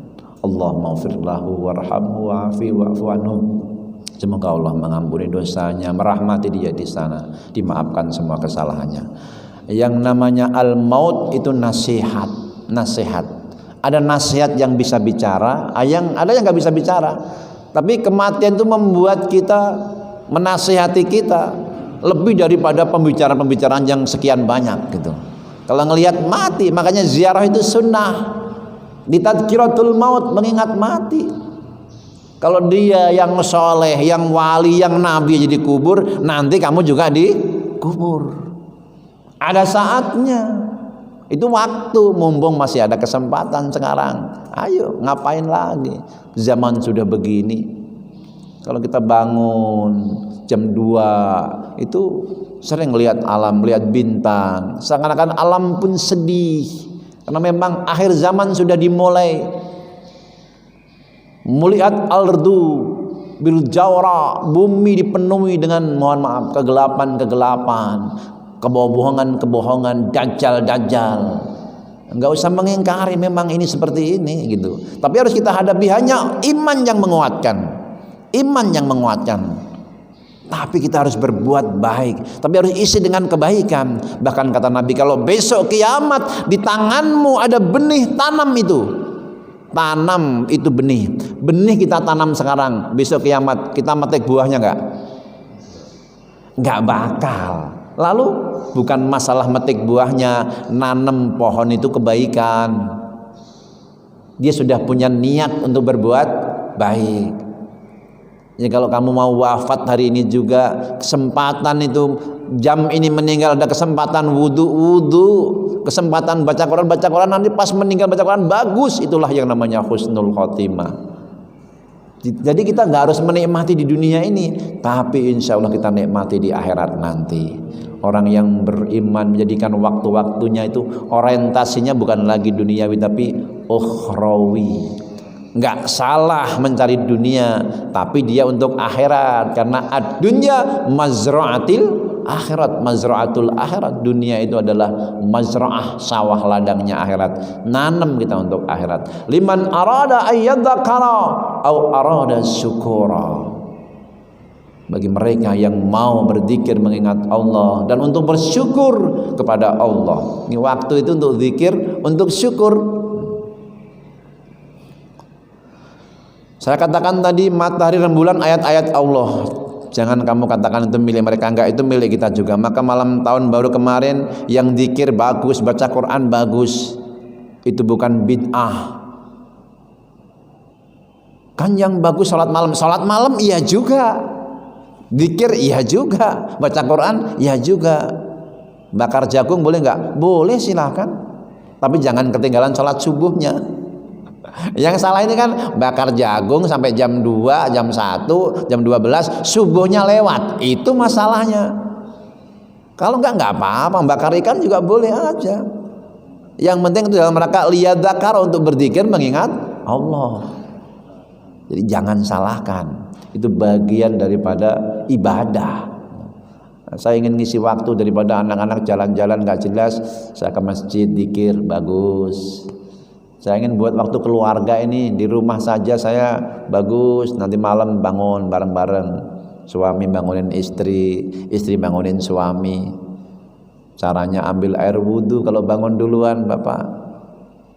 Allahumma ighfir lahu warhamhu wa'afi wa'fu anhu. Semoga Allah mengampuni dosanya, merahmati dia di sana, dimaafkan semua kesalahannya. Yang namanya al-maut itu nasihat. Ada nasihat yang bisa bicara, ada yang nggak bisa bicara. Tapi kematian itu membuat kita, menasihati kita lebih daripada pembicaraan-pembicaraan yang sekian banyak gitu. Kalau ngelihat mati, makanya ziarah itu sunnah. Di tadkiratul maut, mengingat mati. Kalau dia yang soleh, yang wali, yang nabi jadi kubur, nanti kamu juga dikubur. Ada saatnya. Itu waktu, mumpung masih ada kesempatan sekarang. Ayo, ngapain lagi? Zaman sudah begini. Kalau kita bangun jam 2 itu sering lihat alam, lihat bintang. Seakan-akan alam pun sedih. Karena memang akhir zaman sudah dimulai. Muliat al-ardu bil jawra, bumi dipenuhi dengan, mohon maaf, kegelapan, kebohongan, dajjal. Enggak usah mengingkari, memang ini seperti ini gitu. Tapi harus kita hadapi, hanya iman yang menguatkan. Tapi kita harus berbuat baik, tapi harus isi dengan kebaikan. Bahkan kata Nabi, kalau besok kiamat di tanganmu ada benih, tanam itu benih kita tanam sekarang, besok kiamat kita metik buahnya enggak bakal. Lalu bukan masalah metik buahnya, nanam pohon itu kebaikan. Dia sudah punya niat untuk berbuat baik. Ya, kalau kamu mau wafat hari ini juga, kesempatan itu jam ini meninggal, ada kesempatan wudu, kesempatan baca Quran, nanti pas meninggal baca Quran bagus, itulah yang namanya husnul khotimah. Jadi kita nggak harus menikmati di dunia ini, tapi insya Allah kita nikmati di akhirat nanti. Orang yang beriman menjadikan waktu-waktunya itu orientasinya bukan lagi duniawi tapi ukhrawi. Nggak salah mencari dunia, tapi dia untuk akhirat, karena ad-dunya mazra'atil akhirat, mazra'atul akhirat. Dunia itu adalah mazra'ah, sawah ladangnya akhirat. Nanam kita untuk akhirat. Liman arada ayyadzakara au arada syukura. Bagi mereka yang mau berzikir mengingat Allah dan untuk bersyukur kepada Allah. Ini waktu itu untuk zikir, untuk syukur. Saya katakan tadi matahari rembulan ayat-ayat Allah. Jangan kamu katakan itu milik mereka, enggak, itu milik kita juga. Maka malam tahun baru kemarin yang zikir bagus, baca Quran bagus, itu bukan bid'ah. Kan yang bagus salat malam iya juga, zikir iya juga, baca Quran iya juga. Bakar jagung boleh enggak? Boleh, silakan. Tapi jangan ketinggalan salat subuhnya. Yang salah ini kan bakar jagung sampai jam 2, jam 1, jam 12, subuhnya lewat. Itu masalahnya. Kalau enggak apa-apa, bakar ikan juga boleh aja. Yang penting itu dalam rangka liyadzakar, untuk berzikir mengingat Allah. Jadi jangan salahkan. Itu bagian daripada ibadah. Saya ingin ngisi waktu daripada anak-anak jalan-jalan enggak jelas, saya ke masjid zikir bagus. Saya ingin buat waktu keluarga ini di rumah saja saya bagus. Nanti malam bangun bareng-bareng. Suami bangunin istri, istri bangunin suami. Caranya ambil air wudhu. Kalau bangun duluan, Bapak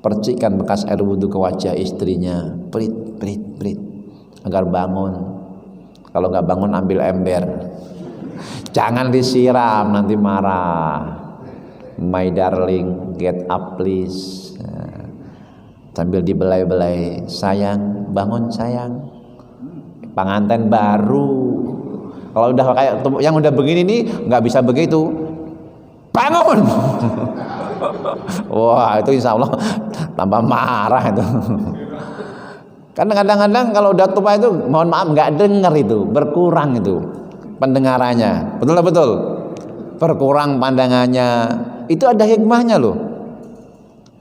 percikkan bekas air wudhu ke wajah istrinya. Prit, agar bangun. Kalau nggak bangun ambil ember. Jangan disiram, nanti marah. My darling, get up please. Sambil dibelai-belai, sayang, bangun sayang. Pengantin baru, kalau udah kayak yang udah begini nih nggak bisa begitu, bangun. Wah, itu insya Allah tambah marah itu. Karena kadang-kadang kalau udah tua itu, mohon maaf, nggak dengar itu, berkurang itu pendengarannya. Betul, berkurang pandangannya. Itu ada hikmahnya loh.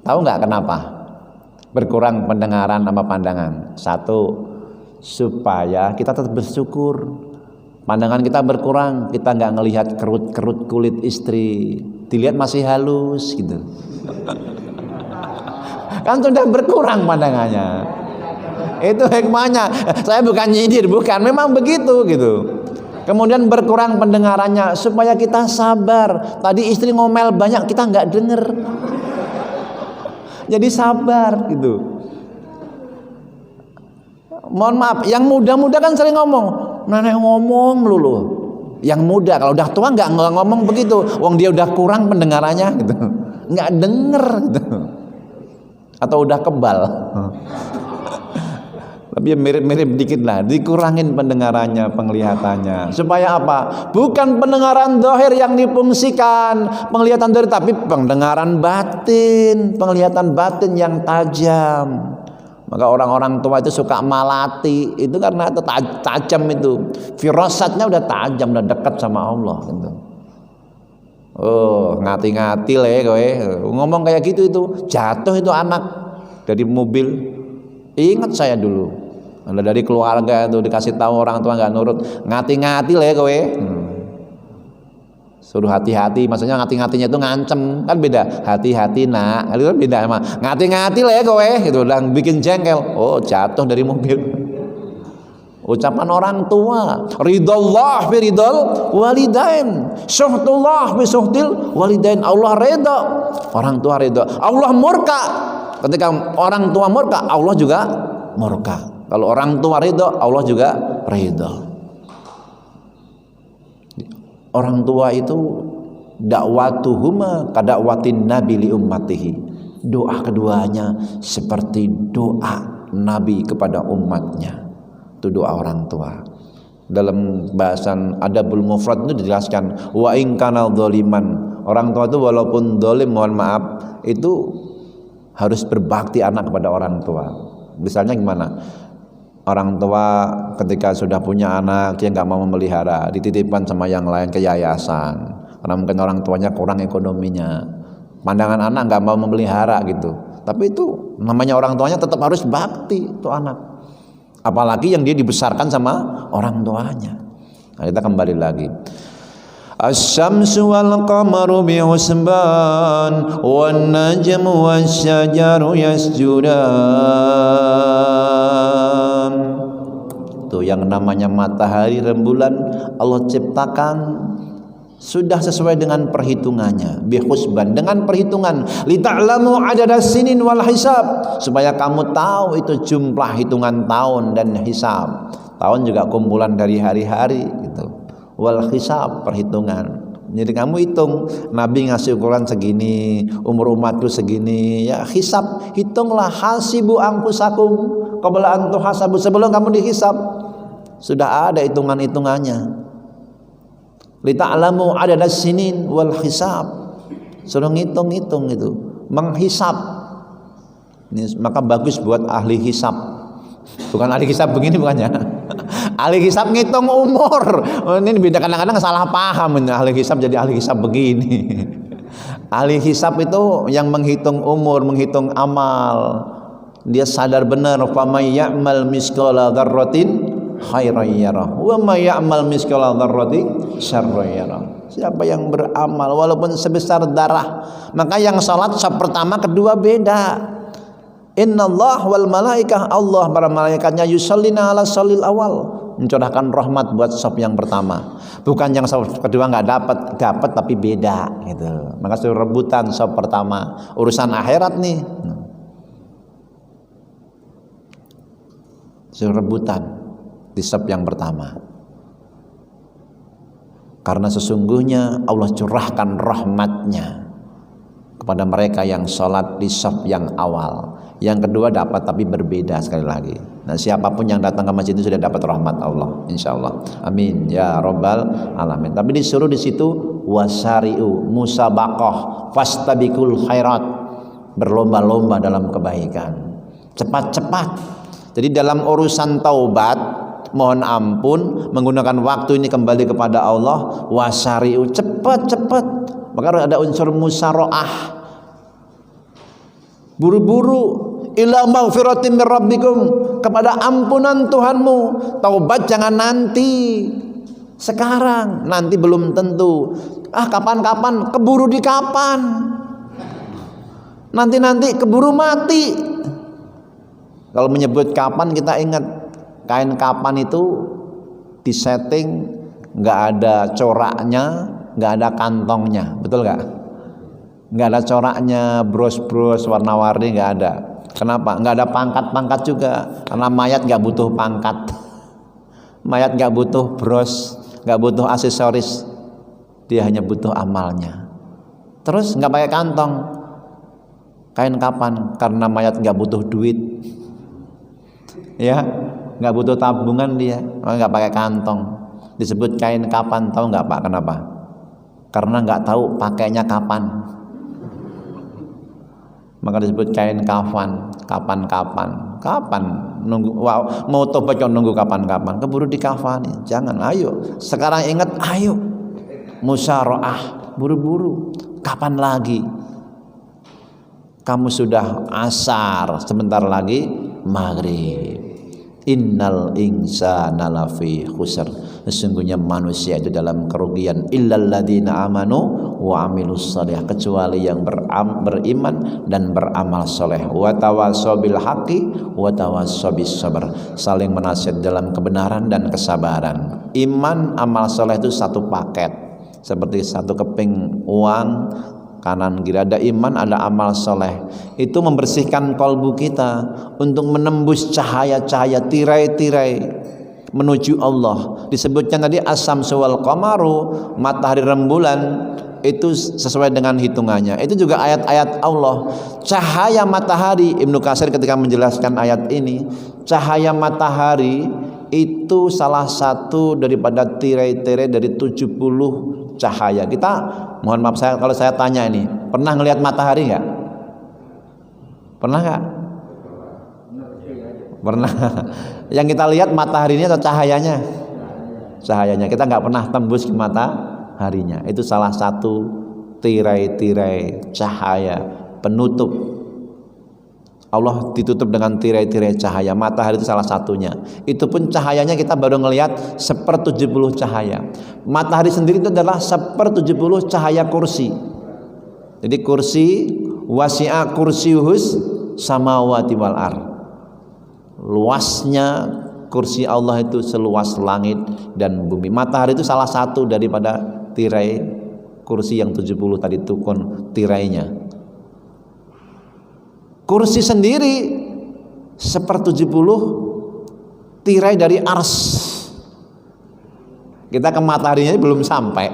Tahu nggak kenapa? Berkurang pendengaran sama pandangan. Satu, supaya kita tetap bersyukur. Pandangan kita berkurang, kita nggak ngelihat kerut-kerut kulit istri, dilihat masih halus gitu. Kan sudah berkurang pandangannya. Itu hikmahnya. Saya bukan nyindir, bukan, memang begitu gitu. Kemudian berkurang pendengarannya supaya kita sabar. Tadi istri ngomel banyak, kita nggak denger. Jadi sabar gitu. Mohon maaf, yang muda-muda kan sering ngomong, nenek ngomong melulu. Yang muda, kalau udah tua nggak ngomong begitu. Wong dia udah kurang pendengarannya gitu, nggak denger gitu. Atau udah kebal. Tapi mirip-mirip dikit lah, dikurangin pendengarannya, penglihatannya. Supaya apa? Bukan pendengaran zahir yang difungsikan, penglihatan zahir, tapi pendengaran batin, penglihatan batin yang tajam. Maka orang-orang tua itu suka malati, itu karena itu tajam itu. Firasatnya udah tajam, udah dekat sama Allah gitu. Oh, ngati-ngati lah ya kowe. Ngomong kayak gitu itu, jatuh itu anak dari mobil. Ingat saya dulu, ada dari keluarga itu dikasih tahu orang tua nggak nurut, ngati-ngati lah ya kowe. Suruh hati-hati, maksudnya ngati-ngatinya itu ngancem, kan beda. Hati-hati nak, itu kan beda sama ngati-ngati lah ya kowe, gitu, udah bikin jengkel. Oh, jatuh dari mobil. Ucapan orang tua, ridallah bi ridal walidain, syuhtullah bi syuhtil walidain. Allah reda, orang tua reda. Allah murka, ketika orang tua murka, Allah juga murka. Kalau orang tua reda, Allah juga reda. Orang tua itu dakwatuhuma kadakwatin nabi li ummatihi. Doa keduanya seperti doa Nabi kepada umatnya. Itu doa orang tua. Dalam bahasan Adabul Mufrad itu dijelaskan, wa in kana dzaliman. Orang tua itu walaupun zalim, mohon maaf, itu harus berbakti anak kepada orang tua. Misalnya gimana? Orang tua ketika sudah punya anak, dia nggak mau memelihara, dititipkan sama yang lain ke yayasan. Karena mungkin orang tuanya kurang ekonominya. Pandangan anak nggak mau memelihara gitu. Tapi itu namanya orang tuanya tetap harus bakti itu anak. Apalagi yang dia dibesarkan sama orang tuanya. Nah, kita kembali lagi. Asy-syamsu wal qamaru bi husban wan najmu wasyajaru yasjudan. Tuh yang namanya matahari, rembulan Allah ciptakan sudah sesuai dengan perhitungannya, bi husban, dengan perhitungan, li ta'lamu adadas sinin wal hisab, supaya kamu tahu itu jumlah hitungan tahun dan hisab. Tahun juga kumpulan dari hari-hari gitu. wal hisab, perhitungan. Jadi kamu hitung, Nabi ngasih ukuran segini, umur umatku segini, ya hisab, hitunglah. Hasibu anfusakum qabla an tuhasabu, sebelum kamu dihisab sudah ada hitungan-hitungannya. Lita'lamu adadas sinin wal hisab, suruh ngitung-ngitung itu, menghisab. Ini maka bagus buat ahli hisab. Bukan ahli hisab begini bukannya. Ahli hisab ngitung umur. Ini beda, kadang-kadang salah paham. Ahli hisab jadi ahli hisab begini. Ahli hisab itu yang menghitung umur, menghitung amal. Dia sadar benar, famay ya'mal misqala dzarratin khairan yarah wa may ya'mal misqala dzarratin syarran yarah. Siapa yang beramal walaupun sebesar darah, maka yang salat saf pertama kedua beda. Innallah wal malaikah, Allah para malaikatnya yusallina ala sholil awal, mencurahkan rahmat buat saf yang pertama. Bukan yang saf kedua nggak dapat tapi beda gitu. Maka suruh rebutan saf pertama, urusan akhirat nih. Suruh rebutan di saf yang pertama. Karena sesungguhnya Allah curahkan rahmatnya kepada mereka yang sholat di saf yang awal. Yang kedua dapat tapi berbeda sekali lagi. Nah, siapapun yang datang ke masjid itu sudah dapat rahmat Allah, insyaallah. Amin ya rabbal alamin. Tapi disuruh di situ wasari'u, musabaqah, fastabiqul khairat, berlomba-lomba dalam kebaikan. Cepat-cepat. Jadi dalam urusan taubat, mohon ampun, menggunakan waktu ini kembali kepada Allah, wasari'u, cepat-cepat. Maka harus ada unsur musaraah. Buru-buru ila maghfiratin mir rabbikum, kepada ampunan Tuhanmu. Taubat jangan nanti, sekarang, nanti belum tentu. Kapan-kapan, keburu di kapan? Nanti keburu mati. Kalau menyebut kapan, kita ingat kain kapan itu disetting, nggak ada coraknya, nggak ada kantongnya, betul nggak? Nggak ada coraknya, bros-bros warna-warni nggak ada. Kenapa? Nggak ada pangkat-pangkat juga, karena mayat nggak butuh pangkat, mayat nggak butuh bros, nggak butuh aksesoris, dia hanya butuh amalnya. Terus nggak pakai kantong, kain kapan? Karena mayat nggak butuh duit, ya, nggak butuh tabungan dia, nggak pakai kantong. Disebut kain kapan, tahu nggak Pak? Kenapa? Karena nggak tahu pakainya kapan. Maka disebut kain kafan, kapan nunggu, wow, mau tobat kok nunggu kapan, keburu dikafani. Jangan, ayo sekarang ingat, ayo musyaroah, buru-buru. Kapan lagi? Kamu sudah asar, sebentar lagi maghrib. Innal insana lafi khusr, sesungguhnya manusia itu dalam kerugian, illal ladzina amanu wa amilus shalih, kecuali yang beriman dan beramal soleh, wa tawassaw bil haqqi wa tawassaw bis sabr, saling menasihat dalam kebenaran dan kesabaran. Iman, amal soleh itu satu paket, seperti satu keping uang, kanan kiri ada iman, ada amal soleh. Itu membersihkan kalbu kita untuk menembus cahaya-cahaya, tirai-tirai menuju Allah. Disebutkan tadi as-samsu wal qamaru, matahari rembulan, itu sesuai dengan hitungannya. Itu juga ayat-ayat Allah. Cahaya matahari, Ibnu Katsir ketika menjelaskan ayat ini, cahaya matahari itu salah satu daripada tirai-tirai dari 70 cahaya. Kita, mohon maaf kalau saya tanya ini, pernah ngelihat matahari nggak? Pernah nggak? Pernah. Yang kita lihat mataharinya atau cahayanya? Cahayanya. Kita nggak pernah tembus ke mataharinya. Itu salah satu tirai-tirai cahaya penutup. Allah ditutup dengan tirai-tirai cahaya. Matahari itu salah satunya. Itu pun cahayanya kita baru ngelihat 1/70 cahaya. Matahari sendiri itu adalah 1/70 cahaya kursi. Jadi kursi, wasi'a kursiyuhus samawati wal ar. Luasnya kursi Allah itu seluas langit dan bumi. Matahari itu salah satu daripada tirai kursi yang 70 tadi, tukun tirainya. Kursi sendiri 1/70 tirai dari ars. Kita ke mataharinya belum sampai,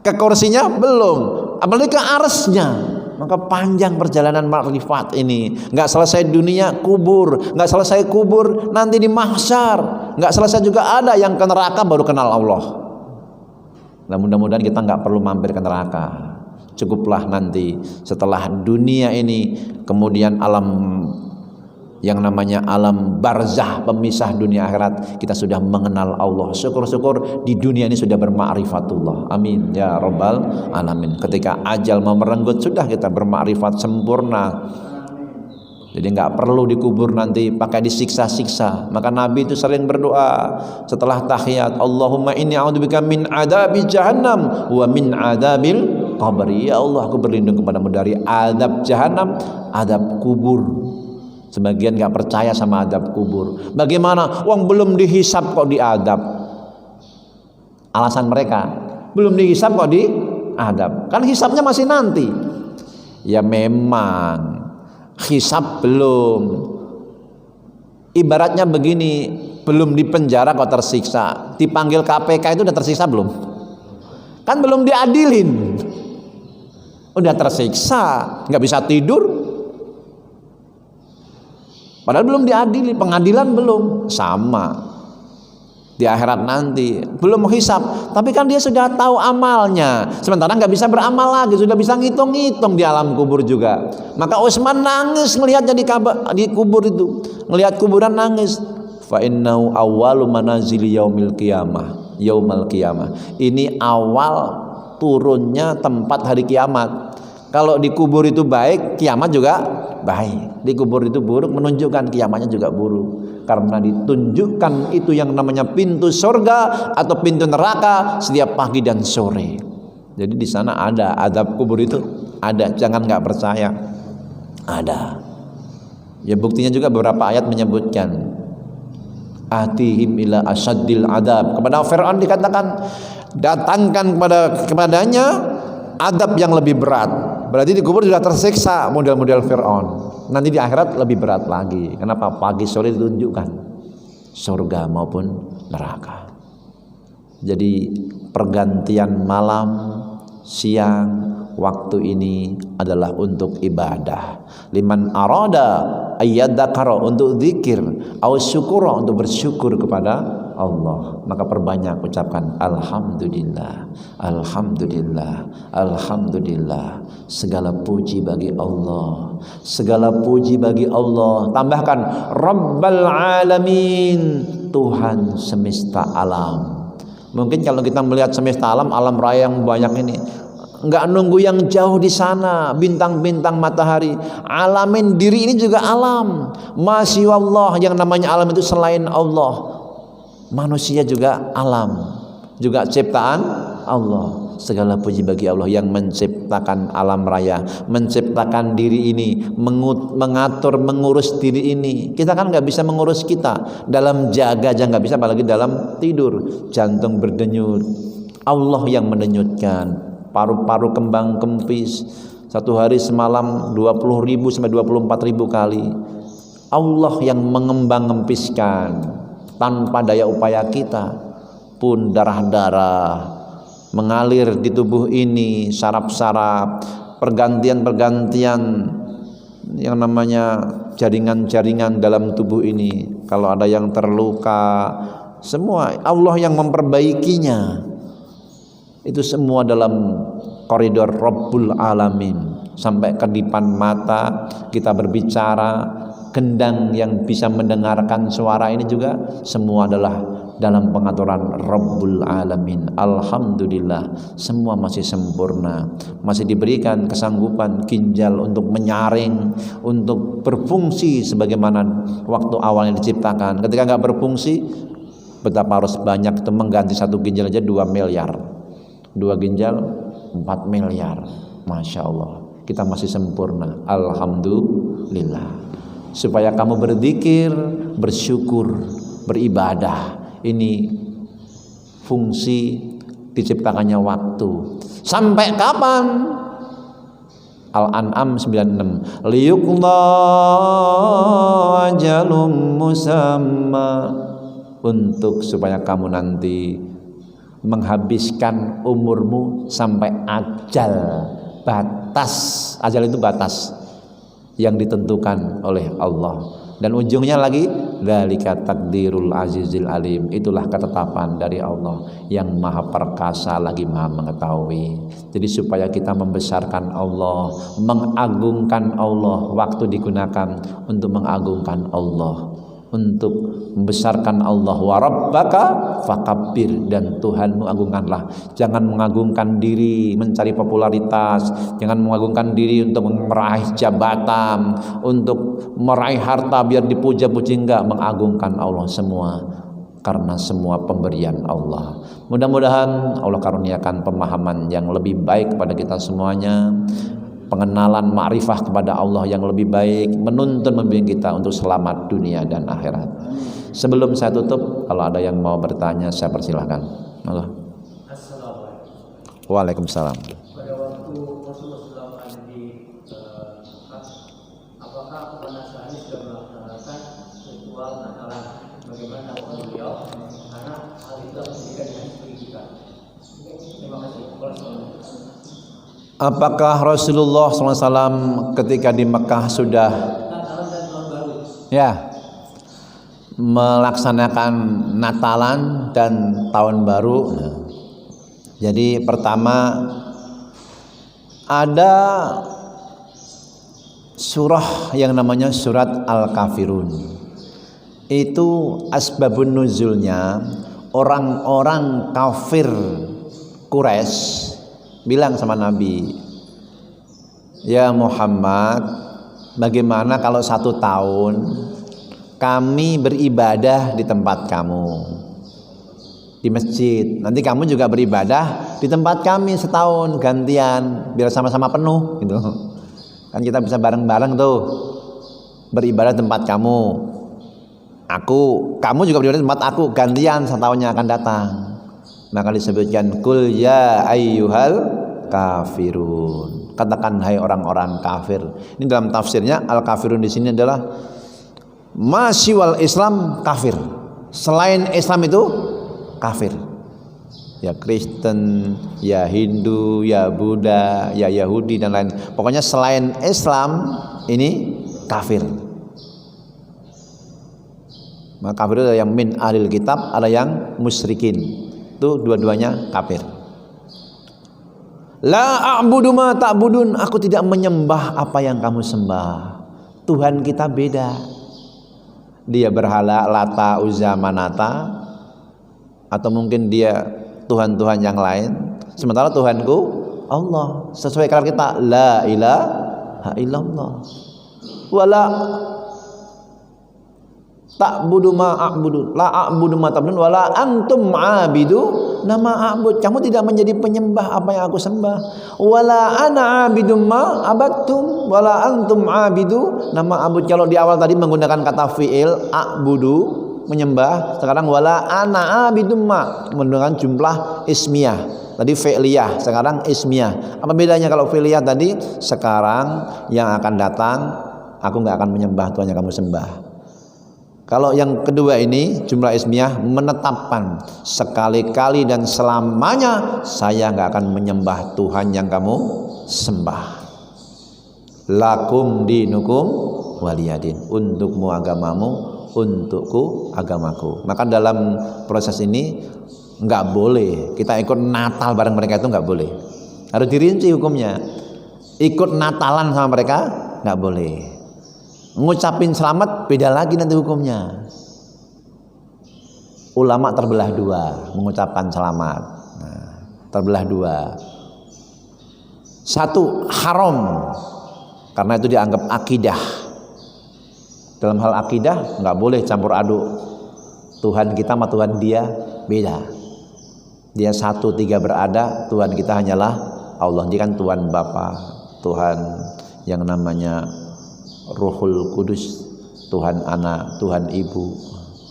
ke kursinya belum, apalagi ke arsnya. Maka panjang perjalanan makrifat ini. Nggak selesai dunia, kubur. Nggak selesai kubur, nanti di mahsyar. Nggak selesai juga ada yang ke neraka baru kenal Allah. Nah, mudah-mudahan kita nggak perlu mampir ke neraka. Cukuplah nanti setelah dunia ini, kemudian alam yang namanya alam barzah, pemisah dunia akhirat, kita sudah mengenal Allah. Syukur-syukur di dunia ini sudah berma'rifatullah. Amin ya rabbal alamin. Ketika ajal mau merenggut, sudah kita bermakrifat sempurna. Jadi nggak perlu dikubur nanti pakai disiksa-siksa. Maka Nabi itu sering berdoa setelah tahiyat, Allahumma inni a'udzubika min adabi jahannam wa min adabil qabri. Ya Allah, aku berlindung kepadamu dari adab jahannam, adab kubur. Sebagian nggak percaya sama adab kubur. Bagaimana? Wong belum dihisab kok diadab. Alasan mereka, belum dihisab kok diadab. Kan hisabnya masih nanti. Ya memang hisab belum. Ibaratnya begini, belum di penjara kok tersiksa. Dipanggil KPK itu udah tersiksa belum? Kan belum diadilin. Udah tersiksa, nggak bisa tidur. Padahal belum diadili, pengadilan belum. Sama di akhirat nanti, belum hisab, tapi kan dia sudah tahu amalnya. Sementara nggak bisa beramal lagi, sudah bisa ngitung-ngitung di alam kubur juga. Maka Utsman nangis melihatnya di kubur itu, melihat kuburan nangis. Fa innahu awwalu manazili yaumil qiyamah, yaumal qiyamah. Ini awal turunnya tempat hari kiamat. Kalau di kubur itu baik, kiamat juga baik. Di kubur itu buruk, menunjukkan kiamatnya juga buruk. Karena ditunjukkan itu yang namanya pintu surga atau pintu neraka setiap pagi dan sore. Jadi di sana ada adab kubur itu, ada. Jangan nggak percaya, ada. Ya buktinya juga beberapa ayat menyebutkan. Atihim ila asaddil adab. Kepada Fir'aun dikatakan, datangkan kepadanya adab yang lebih berat. Berarti di kubur sudah tersiksa model-model Fir'aun. Nanti di akhirat lebih berat lagi. Kenapa? Pagi sore ditunjukkan surga maupun neraka. Jadi pergantian malam, siang, waktu ini adalah untuk ibadah. Liman arada ayyadzakara, untuk zikir, au syukura, untuk bersyukur kepada Allah. Maka perbanyak ucapkan alhamdulillah, alhamdulillah, alhamdulillah. Segala puji bagi Allah, segala puji bagi Allah. Tambahkan Rabbal alamin, Tuhan semesta alam. Mungkin kalau kita melihat semesta alam, alam raya yang banyak ini, nggak nunggu yang jauh di sana, bintang-bintang, matahari. Alamin diri ini juga alam. Masya Allah, yang namanya alam itu selain Allah. Manusia juga alam, juga ciptaan Allah. Segala puji bagi Allah yang menciptakan alam raya, menciptakan diri ini, mengatur, mengurus diri ini. Kita kan nggak bisa mengurus kita. Dalam jaga aja nggak bisa, apalagi dalam tidur. Jantung berdenyut, Allah yang mendenyutkan. Paru-paru kembang kempis, satu hari semalam 20.000 sampai 24.000 kali. Allah yang mengembang kempiskan. Tanpa daya upaya kita pun darah-darah mengalir di tubuh ini, saraf-saraf, pergantian-pergantian yang namanya jaringan-jaringan dalam tubuh ini. Kalau ada yang terluka, semua Allah yang memperbaikinya. Itu semua dalam koridor Rabbul Alamin. Sampai kedipan mata kita berbicara, gendang yang bisa mendengarkan suara ini juga semua adalah dalam pengaturan Rabbul Alamin. Alhamdulillah, semua masih sempurna, masih diberikan kesanggupan ginjal untuk menyaring, untuk berfungsi sebagaimana waktu awalnya diciptakan. Ketika nggak berfungsi, betapa harus banyak itu, mengganti satu ginjal aja 2 miliar, 2 ginjal 4 miliar. Masya Allah, kita masih sempurna. Alhamdulillah. Supaya kamu berzikir, bersyukur, beribadah. Ini fungsi diciptakannya waktu. Sampai kapan? Al-An'am 96. Liyuqda ajalum musamma, untuk supaya kamu nanti menghabiskan umurmu sampai ajal. Batas, ajal itu batas yang ditentukan oleh Allah. Dan ujungnya lagi, dzalika takdirul azizil alim, itulah ketetapan dari Allah yang maha perkasa lagi maha mengetahui. Jadi supaya kita membesarkan Allah, mengagungkan Allah, waktu digunakan untuk mengagungkan Allah, untuk membesarkan Allah. Wa rabbaka fakabbir, dan Tuhanmu agungkanlah. Jangan mengagungkan diri mencari popularitas, jangan mengagungkan diri untuk meraih jabatan, untuk meraih harta biar dipuja-puji, enggak. Mengagungkan Allah semua, karena semua pemberian Allah. Mudah-mudahan Allah karuniakan pemahaman yang lebih baik kepada kita semuanya, pengenalan ma'rifah kepada Allah yang lebih baik, menuntun membimbing kita untuk selamat dunia dan akhirat. Sebelum saya tutup, kalau ada yang mau bertanya, saya persilahkan. Allah. Assalamualaikum. Waalaikumsalam. Pada waktu Rasulullah SAW ada di Mekah, apakah umat Nasrani sudah melaksanakan ritual Natalan? Bagaimana tanggapan beliau? Karena hal itu akan menjadikan dengan pendidikan. Terima kasih. Apakah Rasulullah SAW ketika di Mekah sudah melaksanakan Natalan dan Tahun Baru? Jadi pertama ada surah yang namanya surat Al-Kafirun. Itu asbabun nuzulnya, orang-orang kafir Quraisy bilang sama Nabi, ya Muhammad, bagaimana kalau 1 tahun kami beribadah di tempat kamu, di masjid, nanti kamu juga beribadah di tempat kami setahun gantian, biar sama-sama penuh gitu. Kan kita bisa bareng-bareng tuh beribadah di tempat kamu, kamu juga beribadah di tempat aku, gantian setahunnya akan datang. Maka disebutkan kul ya ayyuhal kafirun, katakan hai orang-orang kafir. Ini dalam tafsirnya al-kafirun di sini adalah masyiwal Islam kafir, selain Islam itu kafir. Ya Kristen, ya Hindu, ya Buddha, ya Yahudi dan lain. Pokoknya selain Islam ini kafir. Maka kafir itu ada yang min ahlil kitab, ada yang musyrikin. Itu dua-duanya kafir. La a'budu ma ta'budun, aku tidak menyembah apa yang kamu sembah. Tuhan kita beda. Dia berhala Lata, Uzza, Manata, atau mungkin dia Tuhan-Tuhan yang lain. Sementara Tuhanku Allah. Sesuai kalam kita, la ilaha illallah. Wala ta'budu ma a'budu, la a'budu ma ta'budun, wala antum abidu nama a'bud. Kamu tidak menjadi penyembah apa yang aku sembah. Wala ana abidu ma abattum, wala antum abidu nama a'bud. Kalau di awal tadi menggunakan kata fi'il a'budu, menyembah, sekarang wala ana abidu ma menggunakan jumlah ismiyah. Tadi fi'liyah, sekarang ismiyah. Apa bedanya kalau fi'liyah tadi? Sekarang yang akan datang aku enggak akan menyembah Tuhan yang kamu sembah. Kalau yang kedua ini jumlah ismiyah, menetapkan sekali-kali dan selamanya saya enggak akan menyembah Tuhan yang kamu sembah. Lakum dinukum waliyadin, untukmu agamamu, untukku agamaku. Maka dalam proses ini enggak boleh kita ikut Natal bareng mereka, itu enggak boleh. Harus dirinci hukumnya. Ikut Natalan sama mereka enggak boleh. Ngucapin selamat beda lagi nanti hukumnya. Ulama terbelah dua mengucapkan selamat. Nah, terbelah dua. Satu, haram karena itu dianggap akidah. Dalam hal akidah nggak boleh campur aduk. Tuhan kita sama Tuhan dia beda. Dia satu, tiga berada. Tuhan kita hanyalah Allah. Dia kan Tuhan Bapa, Tuhan yang namanya Ruhul Kudus, Tuhan Anak, Tuhan Ibu,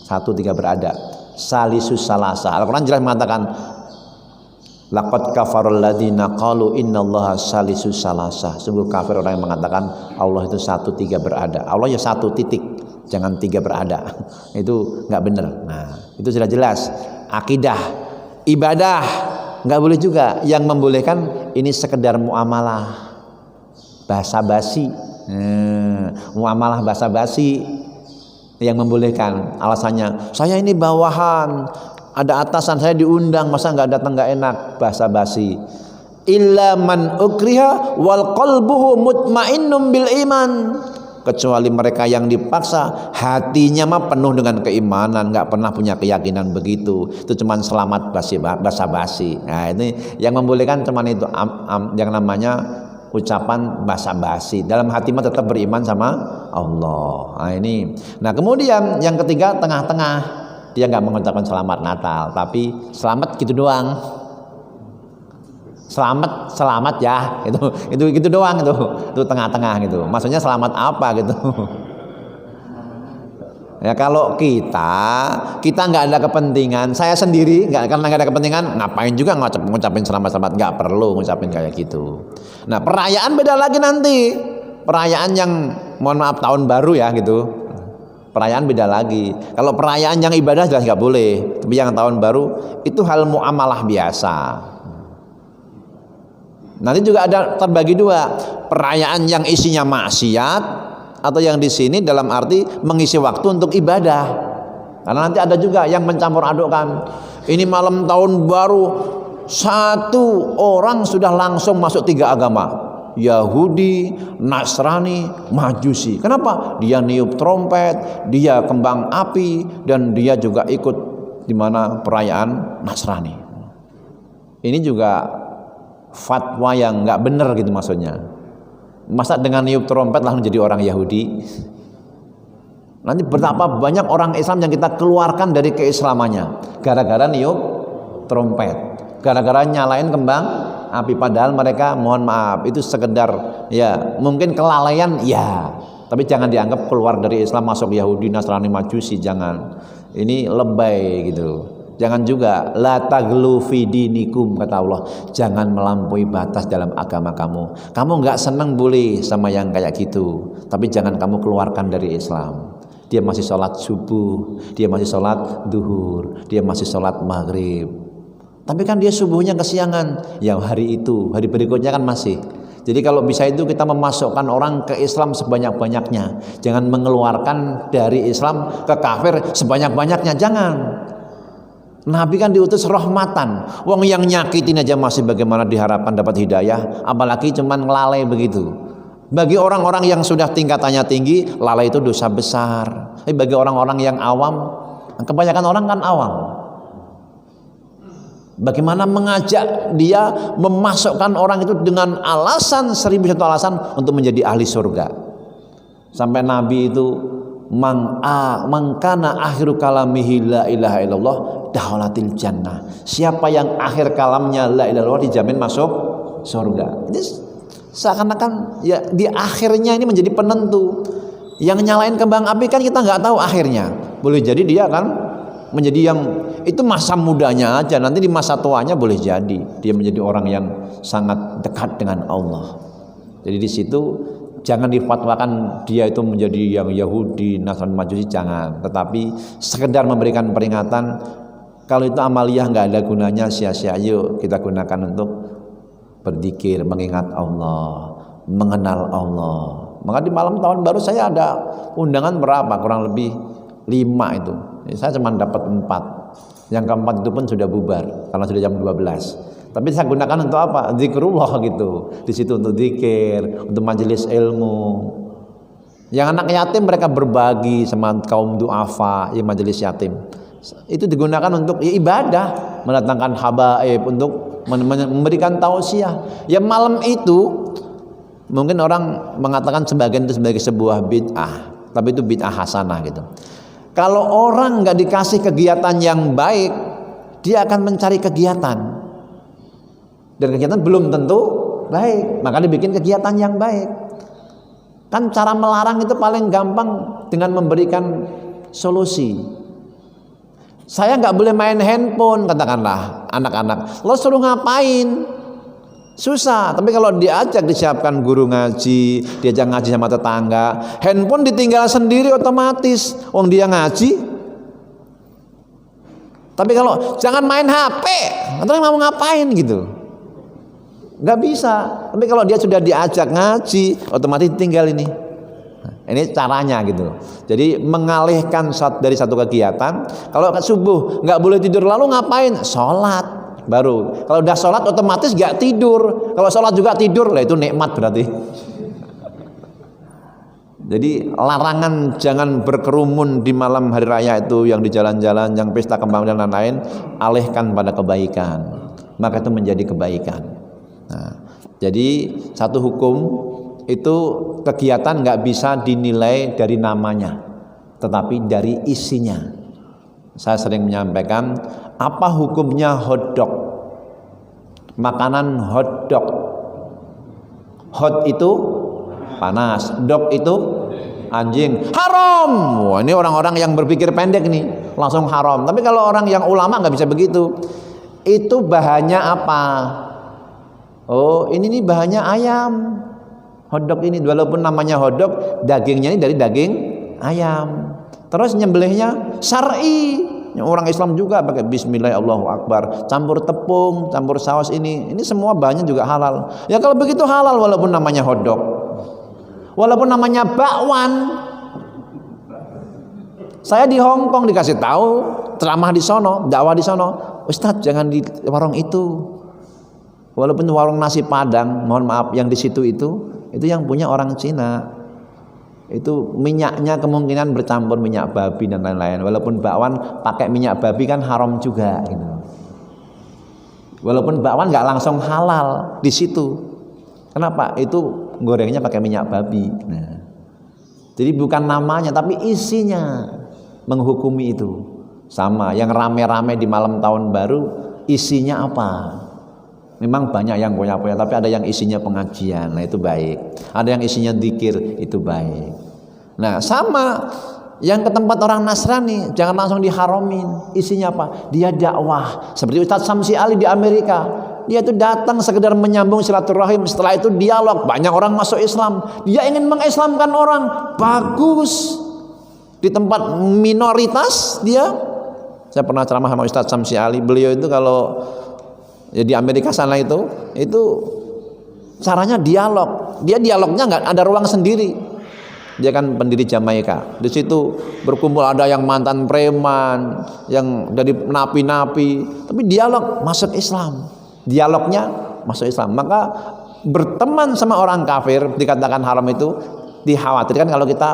satu tiga berada. Salisus salasa. Al-Quran jelas mengatakan laqad kafarul ladzina qalu innallaha salisus salasa. Sungguh kafir orang yang mengatakan Allah itu satu tiga berada. Allah ya satu titik, jangan tiga berada. Itu nggak benar. Nah, itu sudah jelas akidah ibadah nggak boleh juga. Yang membolehkan ini sekedar muamalah basa-basi, muamalah basa-basi yang membolehkan. Alasannya, saya ini bawahan, ada atasan saya diundang, masa nggak datang nggak enak, basa-basi. Illa man ukriha wal qalbuhu mutmainnum bil iman. Kecuali mereka yang dipaksa, hatinya mah penuh dengan keimanan, nggak pernah punya keyakinan begitu. Itu cuman selamat basa-basi. Nah, ini yang membolehkan cuman itu yang namanya ucapan basa-basi. Dalam hati mah tetap beriman sama Allah. Nah, ini. Nah, kemudian yang ketiga tengah-tengah. Dia nggak mengucapkan selamat Natal, tapi selamat gitu doang. Selamat ya, itu doang itu tengah-tengah gitu. Maksudnya selamat apa gitu? Ya kalau kita nggak ada kepentingan, saya sendiri karena nggak ada kepentingan, ngapain juga ngucapin selamat, nggak perlu ngucapin kayak gitu. Nah perayaan beda lagi nanti, perayaan yang mohon maaf tahun baru ya gitu, perayaan beda lagi. Kalau perayaan yang ibadah jelas nggak boleh, tapi yang tahun baru itu hal muamalah biasa. Nanti juga ada terbagi dua, perayaan yang isinya maksiat atau yang di sini dalam arti mengisi waktu untuk ibadah. Karena nanti ada juga yang mencampur adukkan. Ini malam tahun baru satu orang sudah langsung masuk 3 agama. Yahudi, Nasrani, Majusi. Kenapa? Dia niup trompet, dia kembang api, dan dia juga ikut di mana perayaan Nasrani. Ini juga fatwa yang nggak benar gitu maksudnya. Masa dengan niup trompet langsung jadi orang Yahudi? Nanti betapa banyak orang Islam yang kita keluarkan dari keislamannya gara-gara niup trompet, gara-gara nyalain kembang api, padahal mereka mohon maaf itu sekedar ya mungkin kelalaian ya, tapi jangan dianggap keluar dari Islam masuk Yahudi, Nasrani, Majusi, jangan. Ini lebay gitu. Jangan juga la taglu fi dinikum, kata Allah, jangan melampaui batas dalam agama kamu. Kamu nggak senang boleh sama yang kayak gitu, tapi jangan kamu keluarkan dari Islam. Dia masih sholat subuh, dia masih sholat duhur, dia masih sholat maghrib, tapi kan dia subuhnya kesiangan. Yang hari itu, hari berikutnya kan masih. Jadi kalau bisa itu kita memasukkan orang ke Islam sebanyak-banyaknya, jangan mengeluarkan dari Islam ke kafir sebanyak-banyaknya, jangan. Nabi kan diutus rahmatan. Wong yang nyakitin aja masih bagaimana diharapkan dapat hidayah, apalagi cuman lalai begitu. Bagi orang-orang yang sudah tingkatannya tinggi, lalai itu dosa besar. Tapi bagi orang-orang yang awam, kebanyakan orang kan awam, bagaimana mengajak dia memasukkan orang itu dengan alasan 1001 alasan untuk menjadi ahli surga. Sampai Nabi itu mangkana akhiru kalamihi la ilaha illallah dakhalatil jannah. Siapa yang akhir kalamnya la ilaha illallah dijamin masuk surga. Ini seakan-akan ya di akhirnya ini menjadi penentu. Yang nyalain kembang api kan kita nggak tahu akhirnya. Boleh jadi dia akan menjadi yang itu masa mudanya aja, nanti di masa tuanya boleh jadi dia menjadi orang yang sangat dekat dengan Allah. Jadi di situ jangan difatwakan dia itu menjadi yang Yahudi, Nasrani, Majusi, jangan. Tetapi sekedar memberikan peringatan, kalau itu amaliyah nggak ada gunanya, sia-sia. Yuk kita gunakan untuk berzikir, mengingat Allah, mengenal Allah. Maka di malam tahun baru saya ada undangan berapa? Kurang lebih 5 itu. Saya cuma dapat 4. Yang keempat itu pun sudah bubar karena sudah jam 12. Tapi saya gunakan untuk apa? Zikrullah gitu. Di situ untuk zikir, untuk majelis ilmu. Yang anak yatim mereka berbagi sama kaum duafa, ya majelis yatim. Itu digunakan untuk ya, ibadah, mendatangkan habaib, untuk memberikan tausiah. Ya malam itu mungkin orang mengatakan sebagian itu sebagai sebuah bid'ah, tapi itu bid'ah hasanah gitu. Kalau orang nggak dikasih kegiatan yang baik, dia akan mencari kegiatan. Dan kegiatan belum tentu baik, maka dibikin kegiatan yang baik. Kan cara melarang itu paling gampang dengan memberikan solusi. Saya nggak boleh main handphone, katakanlah anak-anak. Lo suruh ngapain? Susah. Tapi kalau diajak, disiapkan guru ngaji, diajak ngaji sama tetangga, handphone ditinggal sendiri otomatis. Wong dia ngaji. Tapi kalau jangan main HP, terus mau ngapain gitu? Nggak bisa. Tapi kalau dia sudah diajak ngaji, otomatis tinggal ini. Ini caranya gitu. Jadi mengalihkan dari satu kegiatan. Kalau subuh nggak boleh tidur, lalu ngapain? Sholat baru. Kalau udah sholat otomatis nggak tidur. Kalau sholat juga tidur, lah itu nikmat berarti. Jadi larangan jangan berkerumun di malam hari raya itu, yang di jalan-jalan, yang pesta kembang dan lain-lain, alihkan pada kebaikan. Maka itu menjadi kebaikan. Nah, jadi satu hukum itu kegiatan nggak bisa dinilai dari namanya, tetapi dari isinya. Saya sering menyampaikan, apa hukumnya hotdog? Makanan hotdog. Hot itu panas, dog itu anjing, haram. Wah, ini orang-orang yang berpikir pendek nih, langsung haram. Tapi kalau orang yang ulama nggak bisa begitu. Itu bahannya apa? Oh, ini nih bahannya ayam. Hotdog ini, walaupun namanya hotdog, dagingnya ini dari daging ayam. Terus nyembelihnya syar'i. Orang Islam juga pakai bismillah Allahu Akbar, campur tepung, campur saus ini semua bahannya juga halal. Ya kalau begitu halal walaupun namanya hotdog. Walaupun namanya bakwan. Saya di Hong Kong dikasih tahu, ceramah di sono, dakwah di sono, Ustadz jangan di warung itu. Walaupun warung nasi Padang, mohon maaf, yang di situ itu yang punya orang Cina. Itu minyaknya kemungkinan bercampur minyak babi dan lain-lain. Walaupun bakwan pakai minyak babi kan haram juga gitu. Walaupun bakwan nggak langsung halal di situ. Kenapa? Itu gorengnya pakai minyak babi. Nah, jadi bukan namanya tapi isinya menghukumi itu. Sama yang rame-rame di malam tahun baru, isinya apa? Memang banyak yang punya-punya, tapi ada yang isinya pengajian, nah itu baik. Ada yang isinya dzikir, itu baik. Nah sama yang ke tempat orang Nasrani, jangan langsung diharomin. Isinya apa? Dia dakwah. Seperti Ustadz Samsi Ali di Amerika, dia itu datang sekedar menyambung silaturahim. Setelah itu dialog, banyak orang masuk Islam. Dia ingin mengislamkan orang, bagus. Di tempat minoritas dia. Saya pernah ceramah sama Ustadz Samsi Ali. Beliau itu kalau ya di Amerika sana itu caranya dialog. Dia dialognya nggak ada ruang sendiri. Dia kan pendiri Jamaika. Di situ berkumpul ada yang mantan preman, yang dari napi-napi, tapi dialog masuk Islam. Dialognya masuk Islam. Maka berteman sama orang kafir dikatakan haram itu dikhawatirkan kalau kita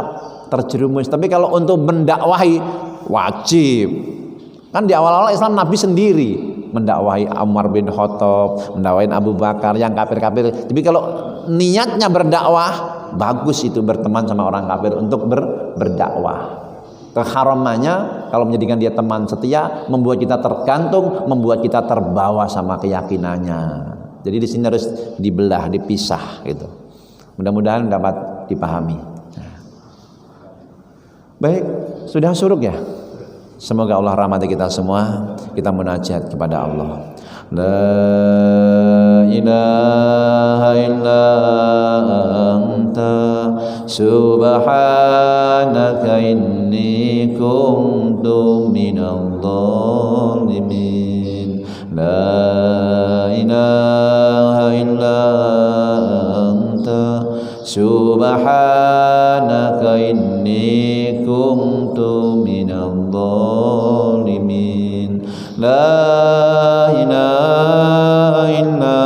terjerumus. Tapi kalau untuk mendakwahi wajib. Kan di awal-awal Islam Nabi sendiri mendakwahi Umar bin Khattab, mendakwahi Abu Bakar, yang kafir-kafir. Jadi kalau niatnya berdakwah, bagus itu berteman sama orang kafir untuk berdakwah. Keharamannya kalau menjadikan dia teman setia, membuat kita tergantung, membuat kita terbawa sama keyakinannya. Jadi di sini harus dibelah, dipisah gitu. Mudah-mudahan dapat dipahami. Baik, sudah suruk ya? Semoga Allah rahmati kita semua. Kita munajat kepada Allah. La ilaha illa anta subhanaka inni kuntu minadh dhalimin. La ilaha illa anta subhanaka inni kuntu minadh dhalimin. La ilaha illa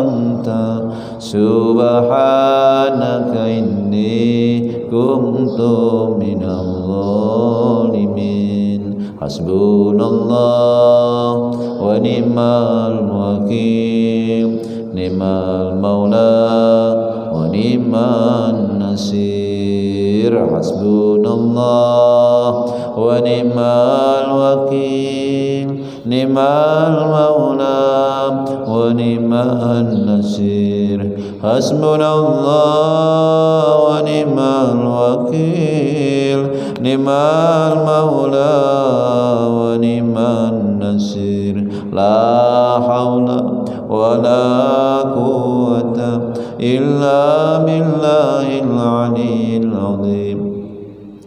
anta subhanaka inni kuntu minadh dhalimin. Hasbunallah wa ni'mal wakil, ni'mal maula wa ni'man nasir. Hasbunallah wa ni'mal wakil, ni'mal maula wa ni'man nasir. Hasbunallah wa ni'mal wakil, ni'mal maula wa ni'man nasir. La haula wa la quwwata illa billahil aliyyil azim.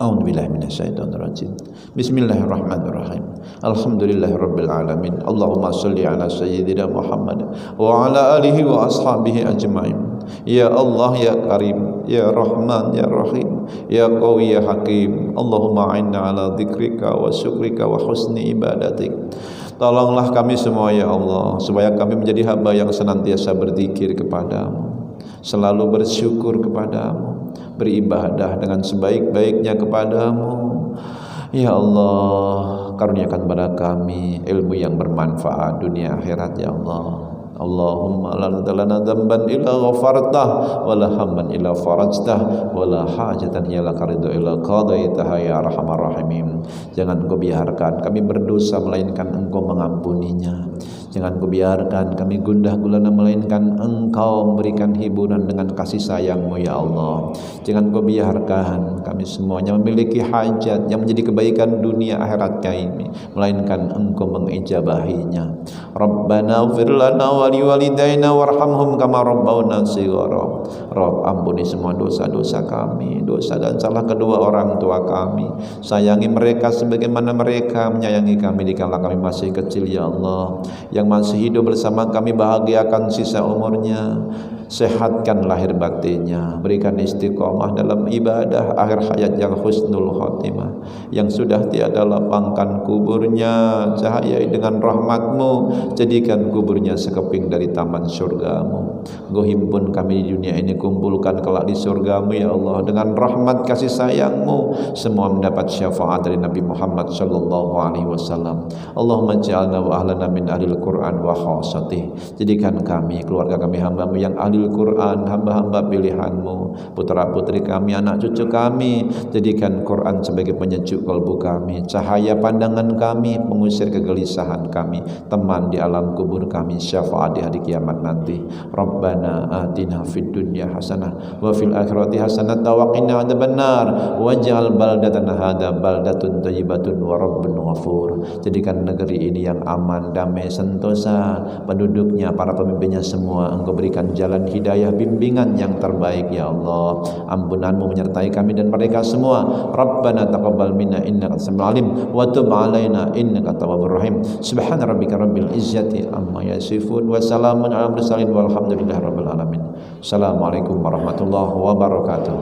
A'udzubillahi minasyaitonirrajim. Bismillahirrahmanirrahim. Alhamdulillahirabbil alamin. Allahumma shalli ala sayyidina Muhammad wa ala alihi wa ashabihi ajmain. Ya Allah ya Karim, ya Rahman ya Rahim, ya Qawi ya Hakim. Allahumma a'inna ala dzikrika wa syukrika wa husni ibadatik. Tolonglah kami semua ya Allah, supaya kami menjadi hamba yang senantiasa berzikir kepadamu, selalu bersyukur kepadamu, beribadah dengan sebaik-baiknya kepadamu. Ya Allah, karuniakan kepada kami ilmu yang bermanfaat dunia akhirat ya Allah. Allahumma la lana dzamban illa ghafartah wa la hamman illa farajtah wa la hajatan illa qadaitu illa qadaitaha ya arhamar rahimin. Jangan Engkau biarkan kami berdosa melainkan Engkau mengampuninya. Jangan Engkau biarkan kami gundah gulana melainkan Engkau memberikan hiburan dengan kasih sayang-Mu ya Allah. Jangan Engkau biarkan kami semuanya memiliki hajat yang menjadi kebaikan dunia akhirat kami, melainkan Engkau mengijabahinya. Rabbana ighfir lana wa liwalidayna warhamhum kama rabbawna shighara. Rabb, ampuni semua dosa-dosa kami, dosa dan salah kedua orang tua kami. Sayangi mereka sebagaimana mereka menyayangi kami dikala kami masih kecil ya Allah. Yang masih hidup bersama kami bahagiakan sisa umurnya, sehatkan lahir batinnya, berikan istiqomah dalam ibadah, akhir hayat yang husnul khotimah. Yang sudah tiada lapangkan kuburnya, cahayai dengan rahmat-Mu, jadikan kuburnya sekeping dari taman surga-Mu. Engkau himpun kami di dunia ini, kumpulkan kelak di surga-Mu ya Allah. Dengan rahmat kasih sayang-Mu semua mendapat syafaat dari Nabi Muhammad sallallahu alaihi wasallam. Allahumma ja'alna wa ahlana min ahlil Qur'an wa khassatih. Jadikan kami, keluarga kami, hamba-Mu yang ahlil Quran, hamba-hamba pilihan-Mu, putra-putri kami, anak cucu kami. Jadikan Quran sebagai penyejuk kalbu kami, cahaya pandangan kami, pengusir kegelisahan kami, teman di alam kubur kami, syafaat di hari kiamat nanti. Rabbana atina fid dunya hasanah wa fil akhirati hasanah wa qina adzabannar waj'al baldatana hadza baldatun thayyibatun wa rabbun ghafur. Jadikan negeri ini yang aman, damai, sentosa, penduduknya, para pemimpinnya semua Engkau berikan jalan hidayah, bimbingan yang terbaik ya Allah. Ampunan-Mu menyertai kami dan mereka semua. Rabbana taqabbal minna innaka as-sami'ul alim wa tub 'alaina innaka at-tawwabur rahim. Subhana rabbika rabbil izzati amma yasifun wa salamun 'alal mursalin walhamdulillahi rabbil alamin. Assalamualaikum warahmatullahi wabarakatuh.